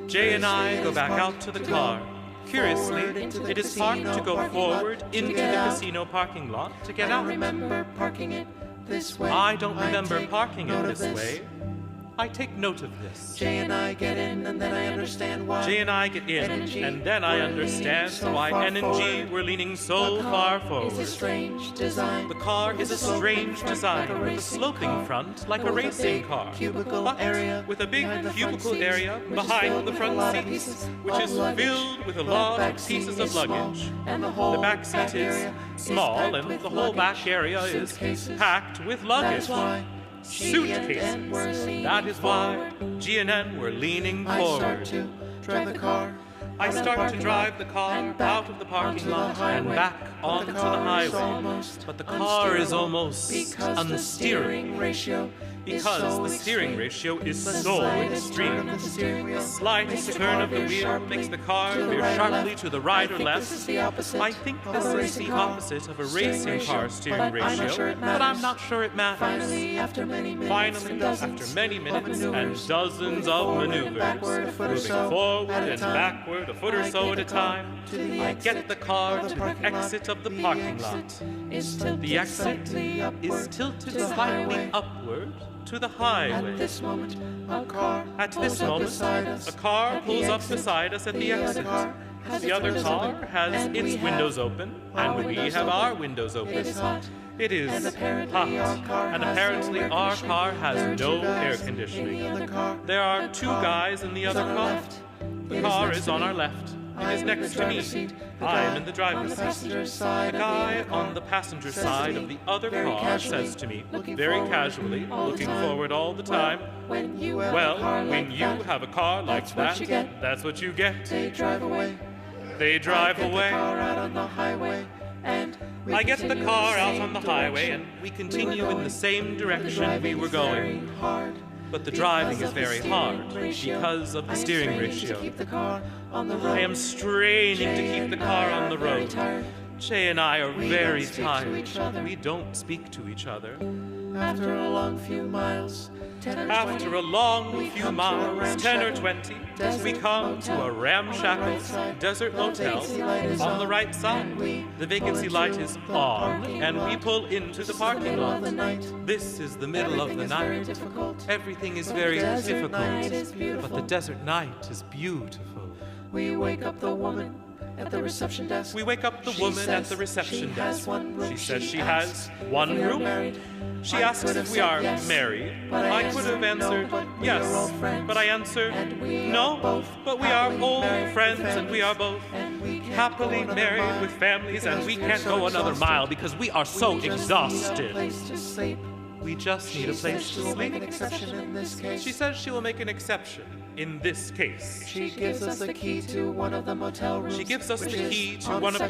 Speaker 3: J and I go back out to the car. Curiously, it is parked to go forward into the casino parking lot to get out.
Speaker 1: I remember parking it this way.
Speaker 3: I don't remember
Speaker 1: take
Speaker 3: parking
Speaker 1: note
Speaker 3: it
Speaker 1: of
Speaker 3: this way. I take note of this.
Speaker 1: J and I get in, and then I understand why.
Speaker 3: J and I get in, and then I understand why N and G were leaning so far forward.
Speaker 1: It's a strange design.
Speaker 3: The car is a strange design, with a sloping front like a racing car, but with a big cubicle area behind the front seats, which is filled with a lot of pieces of luggage. The back seat is small, and the whole back area is packed with luggage. Suitcases. That is why G and N were leaning forward. I start to drive the car out of the parking lot and back onto the highway. But the car is almost unsteering because the steering ratio is so extreme. The slightest turn of the wheel makes the car veer sharply to the right or left. I think this is the opposite of a racing car steering ratio, but I'm not sure it matters. Finally, after many minutes and dozens of maneuvers, moving forward and backward a foot or so at a time, I get the car to the exit of the parking lot. The exit is tilted slightly upward to the highway. At this moment, a car pulls up beside us at the exit. The other car has its windows open, and we have our windows open. It is hot, and apparently our car has no air conditioning. There are two guys in the other car. The car is on our left. It is next to me. I am in the driver's seat. The guy on the passenger side of the other car says to me, very casually, looking forward all the time, well, when you have a car like that, that's what you get. They drive away. I get the car out on the highway, and we continue in the same direction we were going. But the driving is very hard because of the steering ratio. I am straining to keep the car on the road. Jay and I are very tired. We don't speak to each other. After a long few miles, 10 or 20, we come to a ramshackle desert motel on the right side. The vacancy light is on, and we pull into the parking lot. This is the middle of the night. Everything is very difficult, but the desert night is beautiful. We wake up the woman at the reception desk. She says she has one room. She asks if we are married. I could have answered yes, but I answered no, but we are old friends, and we are both happily married with families, and we can't go another mile because we are so exhausted. We just need a place to sleep. She says she will make an exception in this case. She gives us the key to one of the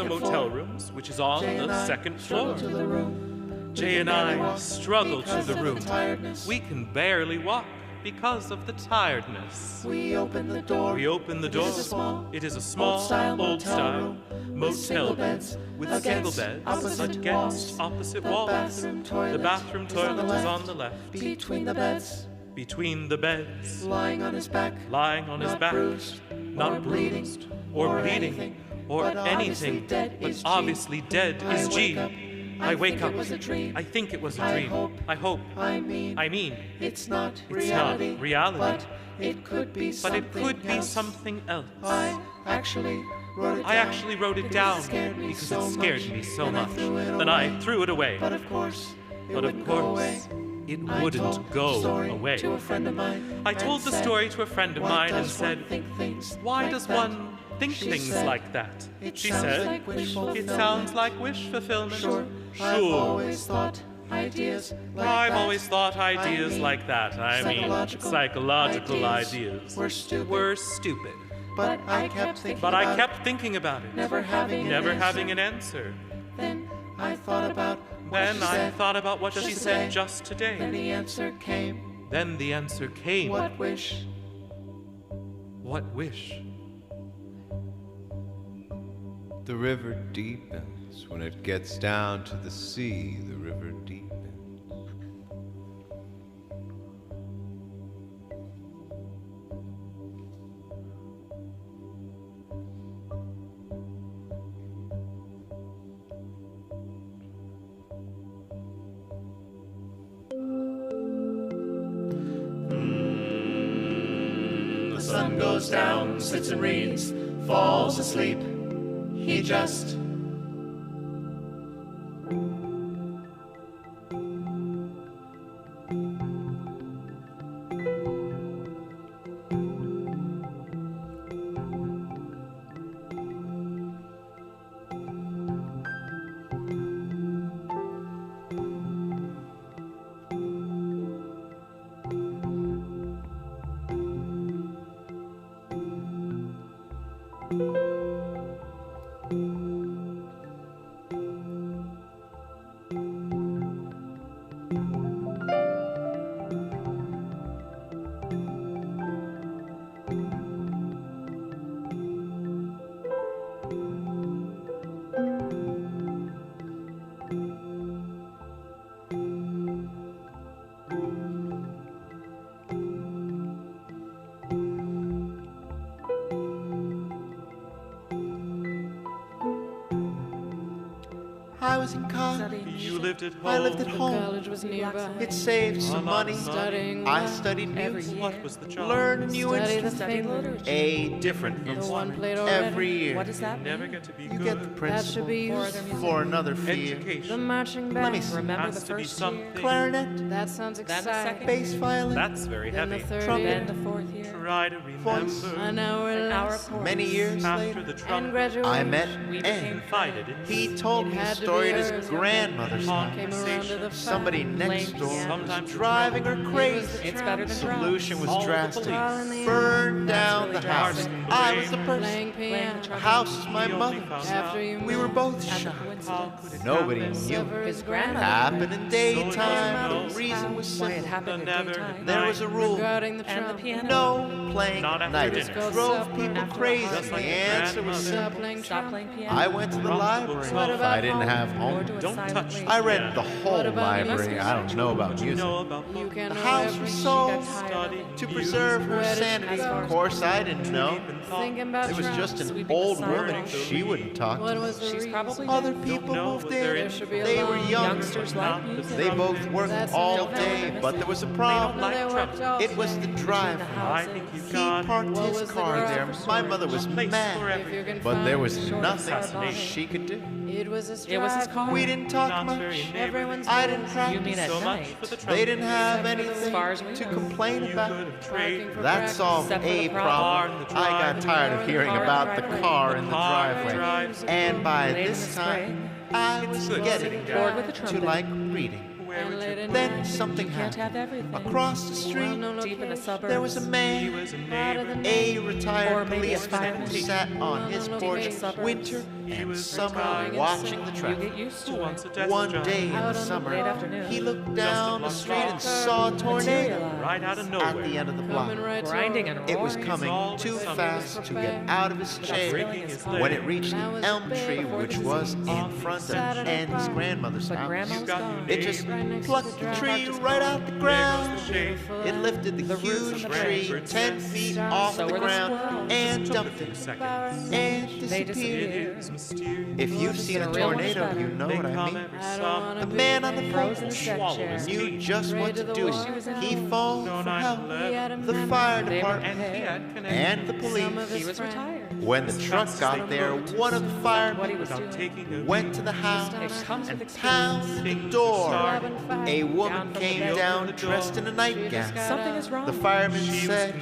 Speaker 3: motel rooms, which is on the second floor. Jay and I struggle to the room. We can barely walk because of the tiredness. We open the door. It is a small, old-style motel room with single beds against opposite walls. The bathroom toilet is on the left. Between the beds, lying on his back, not bruised or bleeding or anything, but obviously dead is G. I wake up. I think it was a dream. I hope. I mean, it's not reality. But it could be something else. I actually wrote it down because it scared me so much. Then I threw it away. But of course, it wouldn't go away. I told the story to a friend of mine and said, "Why does one think things like that?" She said, "It sounds like wish fulfillment." Sure.
Speaker 1: ideas like
Speaker 3: I've
Speaker 1: that.
Speaker 3: always thought ideas like that. I mean, psychological ideas
Speaker 1: were
Speaker 3: stupid.
Speaker 1: But I kept thinking
Speaker 3: But I
Speaker 1: about
Speaker 3: kept thinking about it.
Speaker 1: never having
Speaker 3: an answer.
Speaker 1: Then I thought about
Speaker 3: Then I thought about what she said just today.
Speaker 1: Then the answer came.
Speaker 3: Then the answer came.
Speaker 1: What wish?
Speaker 3: What wish?
Speaker 2: The river deepens when it gets down to the sea. The river deepens.
Speaker 5: The sun goes down, sits and reads, falls asleep. He just
Speaker 1: I was in college.
Speaker 3: You lived at home.
Speaker 1: I lived at home.
Speaker 6: College was nearby.
Speaker 1: It saved some money.
Speaker 6: Studying
Speaker 1: I
Speaker 6: law.
Speaker 1: studied music.
Speaker 3: What was the job?
Speaker 1: Learned a new
Speaker 6: Study the
Speaker 1: instrument.
Speaker 6: finger.
Speaker 1: A different
Speaker 6: The one
Speaker 1: instrument
Speaker 6: played already.
Speaker 1: every year.
Speaker 4: What does that
Speaker 3: Never
Speaker 4: mean?
Speaker 3: get to be
Speaker 1: You
Speaker 3: good.
Speaker 1: get the
Speaker 6: That
Speaker 1: principle
Speaker 6: should be used
Speaker 1: for another field.
Speaker 6: the
Speaker 3: Education.
Speaker 6: marching
Speaker 1: Let me
Speaker 6: band.
Speaker 1: see.
Speaker 4: Remember
Speaker 3: Has
Speaker 4: the
Speaker 3: to be
Speaker 4: first year,
Speaker 3: something.
Speaker 1: Clarinet,
Speaker 6: That sounds
Speaker 4: Then the
Speaker 6: exciting.
Speaker 4: second.
Speaker 1: bass violin,
Speaker 3: That's very
Speaker 6: Then the
Speaker 3: heavy.
Speaker 6: third
Speaker 1: Trumpet.
Speaker 4: then
Speaker 6: year.
Speaker 4: the fourth year,
Speaker 3: Try to
Speaker 1: Voice.
Speaker 3: remember.
Speaker 6: An hour
Speaker 4: an hour
Speaker 6: less.
Speaker 4: chorus.
Speaker 1: many years
Speaker 3: After
Speaker 1: later,
Speaker 3: the
Speaker 6: And
Speaker 3: trumpet,
Speaker 6: graduation.
Speaker 1: I met
Speaker 4: We
Speaker 1: Anne.
Speaker 4: became
Speaker 3: confided in
Speaker 1: He
Speaker 3: me.
Speaker 1: told
Speaker 6: It
Speaker 1: me a
Speaker 6: had to
Speaker 1: story
Speaker 6: be
Speaker 1: at his
Speaker 6: hers.
Speaker 1: grandmother's house.
Speaker 6: Came around to the
Speaker 1: Somebody
Speaker 6: fire.
Speaker 1: next
Speaker 4: Playing
Speaker 1: door
Speaker 4: piano.
Speaker 1: was
Speaker 3: Sometimes
Speaker 1: driving her crazy.
Speaker 4: It's better than drums.
Speaker 1: Solution was
Speaker 3: All the
Speaker 1: drastic.
Speaker 3: police.
Speaker 6: All in the end.
Speaker 1: Burned down
Speaker 4: really
Speaker 1: the house.
Speaker 4: drastic.
Speaker 1: I was the person.
Speaker 6: Playing
Speaker 4: Playing
Speaker 6: piano.
Speaker 4: the
Speaker 1: The
Speaker 4: trumpet.
Speaker 1: house was my
Speaker 3: We only
Speaker 1: mother's.
Speaker 3: found
Speaker 6: After
Speaker 3: out.
Speaker 6: you
Speaker 1: We were both
Speaker 4: As a
Speaker 1: shot.
Speaker 3: How
Speaker 4: coincidence.
Speaker 3: could it
Speaker 1: Nobody
Speaker 3: happen?
Speaker 1: knew.
Speaker 4: His grandmother
Speaker 1: Happened in daytime.
Speaker 6: Grandmother's
Speaker 1: The reason was
Speaker 4: why it
Speaker 1: simple.
Speaker 4: happened in
Speaker 3: Never
Speaker 4: daytime.
Speaker 1: There was a rule.
Speaker 6: Regarding the
Speaker 4: And the
Speaker 6: trumpet.
Speaker 4: piano.
Speaker 1: No playing
Speaker 3: Not
Speaker 1: at
Speaker 3: after
Speaker 1: night.
Speaker 3: dinner.
Speaker 1: It drove
Speaker 6: Supper
Speaker 1: people
Speaker 6: after
Speaker 1: crazy.
Speaker 6: a
Speaker 3: Just like
Speaker 1: The
Speaker 3: your
Speaker 1: answer was
Speaker 3: grandmother.
Speaker 6: Stop
Speaker 1: simple.
Speaker 6: playing
Speaker 4: Stop
Speaker 6: trumpet.
Speaker 4: playing piano.
Speaker 1: I went to the
Speaker 3: Drop the
Speaker 1: library
Speaker 3: books
Speaker 1: if
Speaker 3: off.
Speaker 1: I didn't have
Speaker 4: Or
Speaker 1: home.
Speaker 4: do it
Speaker 3: Don't touch
Speaker 4: silently.
Speaker 3: the
Speaker 1: I read
Speaker 3: piano.
Speaker 1: the whole
Speaker 6: What about
Speaker 1: library.
Speaker 6: music?
Speaker 1: I don't know about
Speaker 3: You
Speaker 1: music.
Speaker 3: know about
Speaker 6: You
Speaker 3: books.
Speaker 6: can
Speaker 1: The
Speaker 6: know
Speaker 1: house was
Speaker 6: everything.
Speaker 1: sold
Speaker 3: Studying
Speaker 1: to
Speaker 3: music.
Speaker 1: preserve her
Speaker 6: Where did she
Speaker 1: sanity.
Speaker 6: go?
Speaker 1: Of course, I didn't know.
Speaker 3: Even thought.
Speaker 6: Thinking about
Speaker 1: It was
Speaker 6: trumpet.
Speaker 1: just an
Speaker 4: Sweeping
Speaker 1: old
Speaker 4: the
Speaker 1: woman.
Speaker 3: sidewalk.
Speaker 1: She wouldn't talk
Speaker 6: What
Speaker 1: to me.
Speaker 6: was the
Speaker 4: She's
Speaker 6: reason?
Speaker 4: probably
Speaker 1: Other
Speaker 4: dead.
Speaker 1: people
Speaker 3: know
Speaker 1: moved
Speaker 3: what they're
Speaker 1: in.
Speaker 3: in.
Speaker 6: Should be
Speaker 1: They
Speaker 6: alone.
Speaker 1: were younger.
Speaker 4: Youngsters
Speaker 3: Not
Speaker 4: like
Speaker 3: the
Speaker 4: music.
Speaker 1: They both
Speaker 3: trumpet.
Speaker 1: worked
Speaker 6: That's
Speaker 1: all
Speaker 6: don't know
Speaker 1: day,
Speaker 6: what
Speaker 1: but there was a
Speaker 6: No,
Speaker 1: problem.
Speaker 3: like
Speaker 6: they worked
Speaker 3: trumpet.
Speaker 6: all
Speaker 1: It was the drive.
Speaker 3: I think you
Speaker 1: He
Speaker 3: got
Speaker 1: parked
Speaker 6: What
Speaker 1: his
Speaker 6: was the
Speaker 1: car
Speaker 6: garage
Speaker 1: there.
Speaker 6: for
Speaker 1: My
Speaker 6: storage?
Speaker 1: mother was
Speaker 3: a place for
Speaker 1: mad,
Speaker 6: If you can
Speaker 1: but
Speaker 6: find
Speaker 1: there was
Speaker 6: short
Speaker 1: nothing
Speaker 3: assassination.
Speaker 1: she could do.
Speaker 6: It was his
Speaker 4: It was his
Speaker 6: drive.
Speaker 4: car.
Speaker 1: We didn't talk
Speaker 3: Not
Speaker 1: much.
Speaker 3: very neighborly.
Speaker 6: Everyone's
Speaker 1: I didn't
Speaker 6: yours.
Speaker 4: You
Speaker 1: practice.
Speaker 4: mean at
Speaker 3: So much
Speaker 4: night?
Speaker 3: for the
Speaker 1: They
Speaker 3: trumpet.
Speaker 1: didn't have
Speaker 6: Except for the
Speaker 1: anything
Speaker 4: far as we
Speaker 1: to
Speaker 4: know.
Speaker 1: complain
Speaker 3: You
Speaker 1: about.
Speaker 3: could have
Speaker 6: Parking
Speaker 3: traded
Speaker 6: for
Speaker 1: That
Speaker 6: practice.
Speaker 1: solved
Speaker 4: Except for
Speaker 1: a
Speaker 4: the
Speaker 1: problem.
Speaker 3: in the
Speaker 1: I got
Speaker 3: driveway.
Speaker 1: tired of hearing
Speaker 4: Car in the
Speaker 1: about the
Speaker 4: driveway.
Speaker 1: car in the
Speaker 3: Car in the
Speaker 1: driveway.
Speaker 3: driveway.
Speaker 1: And by
Speaker 4: Late in
Speaker 1: this
Speaker 4: the
Speaker 1: time,
Speaker 4: spring.
Speaker 1: I was
Speaker 3: good
Speaker 1: getting
Speaker 3: sitting
Speaker 4: Bored with the
Speaker 1: to
Speaker 4: trumpet.
Speaker 1: like reading.
Speaker 3: Where
Speaker 6: And
Speaker 3: would
Speaker 6: late
Speaker 3: you
Speaker 6: at
Speaker 1: Then
Speaker 6: night.
Speaker 1: something
Speaker 4: Can't have
Speaker 1: happened.
Speaker 4: everything.
Speaker 1: Across the street,
Speaker 6: Well-known
Speaker 4: Deep in the
Speaker 6: location.
Speaker 4: suburbs.
Speaker 1: there was a
Speaker 3: He
Speaker 1: man,
Speaker 3: was a
Speaker 6: Part of the
Speaker 3: neighbor.
Speaker 1: a
Speaker 4: Or
Speaker 1: retired
Speaker 4: maybe a
Speaker 1: policeman who
Speaker 4: fireman.
Speaker 1: sat on his
Speaker 6: Well-known
Speaker 1: porch
Speaker 6: location.
Speaker 1: winter
Speaker 3: He
Speaker 1: and
Speaker 3: was
Speaker 1: summer
Speaker 3: retired.
Speaker 1: watching the
Speaker 4: You
Speaker 1: traffic.
Speaker 4: get used
Speaker 3: Who
Speaker 4: to
Speaker 3: wants
Speaker 4: it.
Speaker 3: a desk
Speaker 1: One
Speaker 3: job?
Speaker 1: day in
Speaker 6: Out
Speaker 1: the
Speaker 6: on the
Speaker 1: summer,
Speaker 4: late afternoon.
Speaker 1: he looked down the
Speaker 3: block
Speaker 1: street and
Speaker 3: off.
Speaker 1: saw a tornado
Speaker 4: Materialized.
Speaker 3: Right out of
Speaker 1: at
Speaker 3: nowhere.
Speaker 1: the end of the block.
Speaker 6: Coming right
Speaker 4: Grinding
Speaker 6: toward
Speaker 4: and
Speaker 1: It was
Speaker 4: roaring.
Speaker 1: coming
Speaker 3: All
Speaker 1: too
Speaker 3: with
Speaker 1: fast to
Speaker 6: something
Speaker 1: get out of his chair.
Speaker 3: breaking his leg.
Speaker 1: When it reached
Speaker 6: That
Speaker 1: an
Speaker 6: was
Speaker 1: elm
Speaker 6: big
Speaker 1: tree,
Speaker 6: before
Speaker 1: which
Speaker 6: this
Speaker 1: was
Speaker 6: was
Speaker 1: in front of
Speaker 6: Saturday
Speaker 1: Ann's
Speaker 6: party.
Speaker 1: grandmother's
Speaker 4: But
Speaker 1: house,
Speaker 4: Grandma was
Speaker 3: got
Speaker 4: gone.
Speaker 3: your
Speaker 1: it just
Speaker 6: Right next to
Speaker 1: plucked
Speaker 6: the
Speaker 1: the
Speaker 6: drive.
Speaker 1: tree right out the
Speaker 3: There
Speaker 1: ground.
Speaker 3: goes the shade.
Speaker 1: It lifted the
Speaker 4: The roots
Speaker 1: huge
Speaker 4: and the
Speaker 1: tree
Speaker 3: branches.
Speaker 1: 10 feet off
Speaker 4: So
Speaker 1: the
Speaker 4: were the
Speaker 1: ground
Speaker 4: squirrels.
Speaker 1: and
Speaker 3: Took a
Speaker 1: dumped
Speaker 3: few
Speaker 1: it
Speaker 3: seconds.
Speaker 1: and
Speaker 4: They
Speaker 1: disappeared.
Speaker 3: It
Speaker 4: disappeared.
Speaker 3: is mysterious.
Speaker 1: If you've seen a
Speaker 4: The real one's
Speaker 1: tornado,
Speaker 4: better.
Speaker 1: you know
Speaker 3: They
Speaker 1: what I
Speaker 3: come
Speaker 1: mean.
Speaker 3: every
Speaker 6: I don't
Speaker 3: summer.
Speaker 6: wanna
Speaker 1: The
Speaker 6: be
Speaker 1: man on the
Speaker 6: there.
Speaker 4: Frozen
Speaker 1: porch
Speaker 4: deck
Speaker 3: Swallow
Speaker 4: chair.
Speaker 3: his
Speaker 1: knew just what to
Speaker 6: Afraid of the
Speaker 1: do.
Speaker 6: water. She was in
Speaker 1: He
Speaker 6: home.
Speaker 1: phoned
Speaker 3: No
Speaker 1: for help.
Speaker 3: 9/11.
Speaker 6: He had a
Speaker 1: The
Speaker 6: memory.
Speaker 1: fire
Speaker 4: They were
Speaker 1: department
Speaker 3: And he had
Speaker 1: and
Speaker 3: connections.
Speaker 1: the
Speaker 6: Some
Speaker 1: police
Speaker 6: of his
Speaker 4: He was
Speaker 6: friends.
Speaker 4: retired.
Speaker 1: When the truck got there, one of the firemen went to the house and pounded the door. A woman came down dressed in a nightgown.
Speaker 4: Something is wrong.
Speaker 1: The fireman said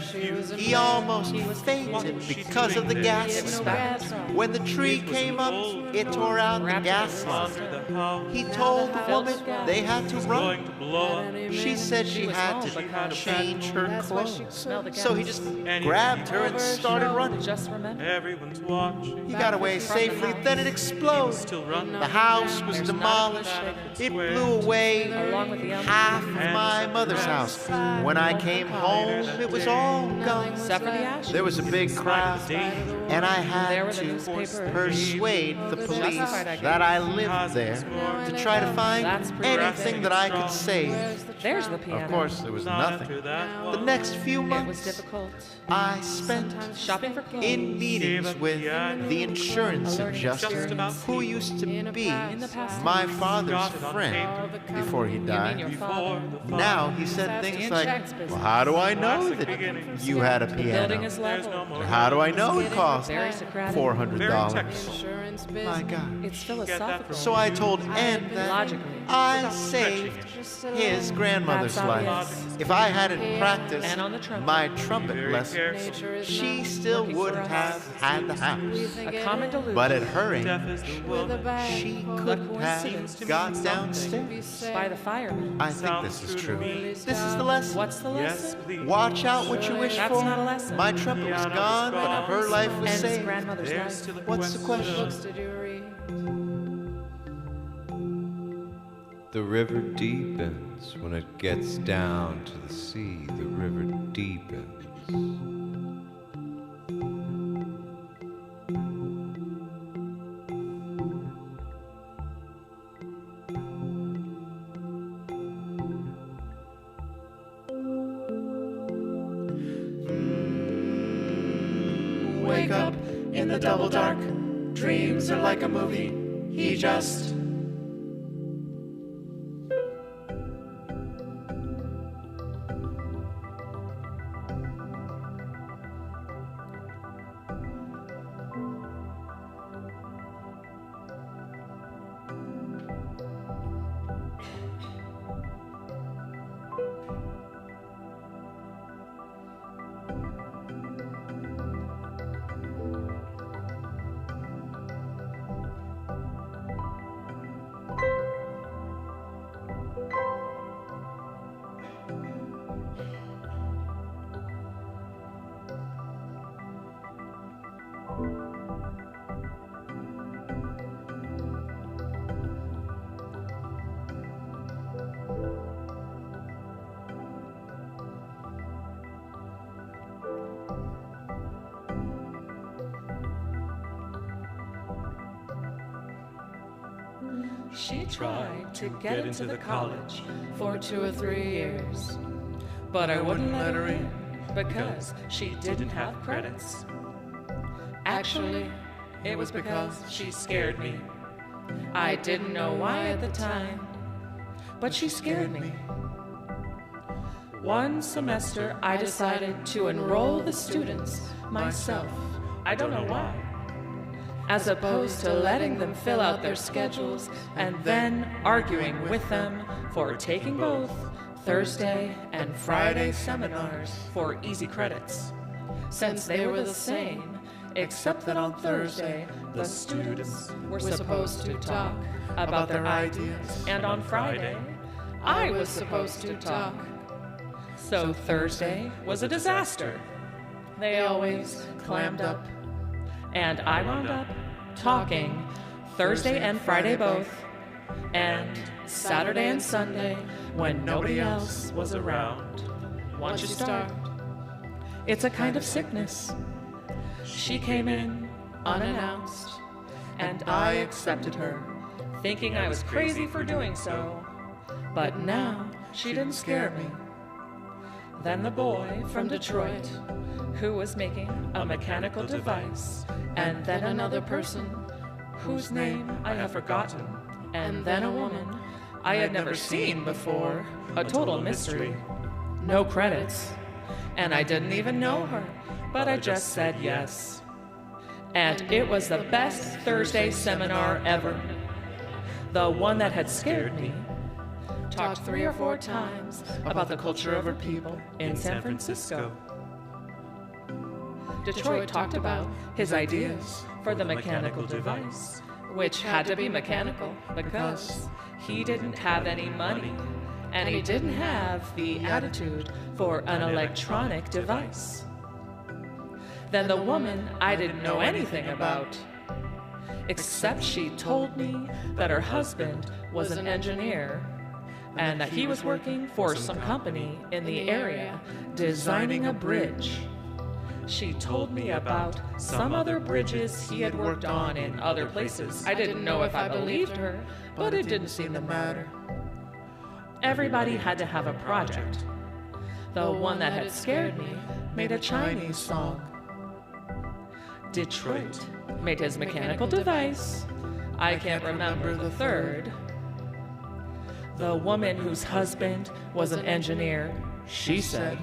Speaker 1: he almost fainted because of the gas smell. When the tree came up, it tore out the gas line. He told the woman they had to run. She said she had to change her clothes. So he just grabbed her and started running.
Speaker 4: Just remember.
Speaker 3: Everyone's watching.
Speaker 1: He got away safely, then it exploded. The house was demolished. It blew away half of my mother's house. When I came home, it was all gone.
Speaker 4: Except for the ashes.
Speaker 1: There was a big crowd, and I had to persuade the police that I lived there to try to find anything that I could save.
Speaker 4: There's the piano.
Speaker 1: Of course, there was nothing. The next few
Speaker 4: It was
Speaker 1: months,
Speaker 4: difficult.
Speaker 1: I spent
Speaker 4: Shopping for clothes.
Speaker 1: in meetings with the insurance adjuster who used to be my father's friend before he
Speaker 4: You mean
Speaker 1: died.
Speaker 4: your father?
Speaker 1: Now he said things like, well, how do I know that you had a
Speaker 4: Building
Speaker 1: piano?
Speaker 4: is level.
Speaker 1: Or how do I know it cost
Speaker 4: Very Socratic.
Speaker 1: $400? My God.
Speaker 4: It's philosophical.
Speaker 1: So I told Ann that
Speaker 4: Logically.
Speaker 1: I saved his grandmother's
Speaker 4: That's
Speaker 1: life.
Speaker 4: obvious.
Speaker 1: If I hadn't practiced
Speaker 4: And on the trumpet.
Speaker 1: my trumpet lessons, she still would have had the house.
Speaker 4: A common delusion.
Speaker 1: But at her age, she couldn't have got downstairs.
Speaker 4: By the fireman.
Speaker 1: I think this is true. This is the lesson.
Speaker 4: What's the lesson?
Speaker 1: Watch out what you wish
Speaker 4: That's
Speaker 1: for.
Speaker 4: not a lesson.
Speaker 1: My trumpet was gone, but her life was
Speaker 4: And his
Speaker 1: saved.
Speaker 4: grandmother's life.
Speaker 1: What's the question?
Speaker 2: The river deepens when it gets down to the sea. The river deepens.
Speaker 5: Wake up in the double dark. Dreams are like a movie. He just
Speaker 4: She tried to get into the college for 2 or 3 years. But I wouldn't let her in because she didn't have credits. Actually, it was because she scared me. I didn't know why at the time, but she scared me. One semester, I decided to enroll the students myself. I don't know why. As opposed to letting them fill out their schedules and then arguing with them for taking both Thursday and Friday seminars for easy credits. Since they were the same, except that on Thursday, the students were supposed to talk about their ideas, and on Friday, I was supposed to talk. So Thursday was a disaster. They always clammed up, and I wound up talking Thursday and Friday both, and Saturday and Sunday when nobody else was around. Once you start, it's a kind of sickness. She came in unannounced, and I accepted her, thinking I was crazy for doing so. But now she didn't scare me. Then the boy from Detroit, who was making a mechanical device, and then another person whose name I have forgotten, and then a woman I had never seen before, a total mystery. No credits, and I didn't even know her, but I just said yes. And it was the best Thursday seminar ever. The one that had scared me talked 3 or 4 times about the culture of her people in San Francisco. Detroit talked about his ideas for the mechanical device, which had to be mechanical because he didn't have any money, and he didn't have the attitude for an electronic device. Then the woman I didn't know anything about, except she told me that her husband was an engineer and that he was working for some company in the area designing a bridge. She told me about some other bridges he had worked on in other places. I didn't know if I believed her, but it didn't seem to matter. Everybody had to have a project. The one that had scared me made a Chinese song. Detroit made his mechanical device. I can't remember the third. The woman whose husband was an engineer, she said,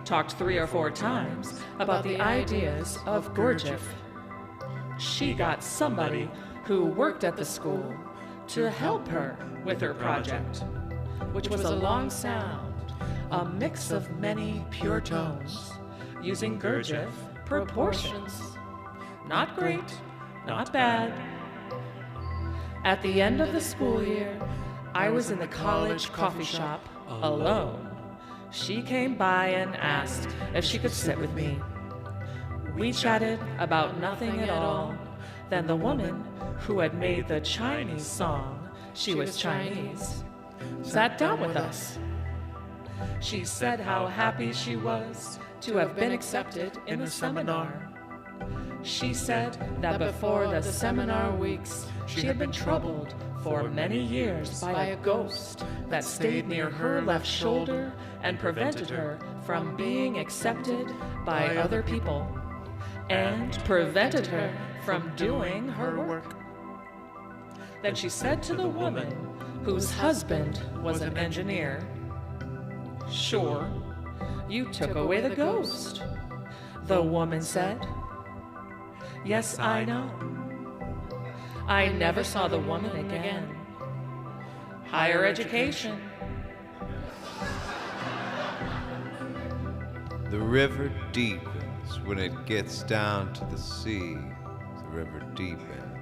Speaker 4: talked 3 or 4 times about the ideas of Gurdjieff. She got somebody who worked at the school to help her with her project, which was a long sound, a mix of many pure tones, using Gurdjieff proportions. Not great, not bad. At the end of the school year, I was in the college coffee shop alone. She came by and asked if she could sit with me. We chatted about nothing at all. Then the woman who had made the Chinese song, she was Chinese, sat down with us. She said how happy she was to have been accepted in the seminar. She said that before the seminar weeks, she had been troubled for many years by a ghost that stayed near her left shoulder and prevented her from being accepted by other people and prevented her from doing her work. Then she said to the woman whose husband was an engineer, "Sure, you took away the ghost." The woman said, "Yes, I know." I never saw the woman again. Higher education.
Speaker 2: The river deepens when it gets down to the sea. The river deepens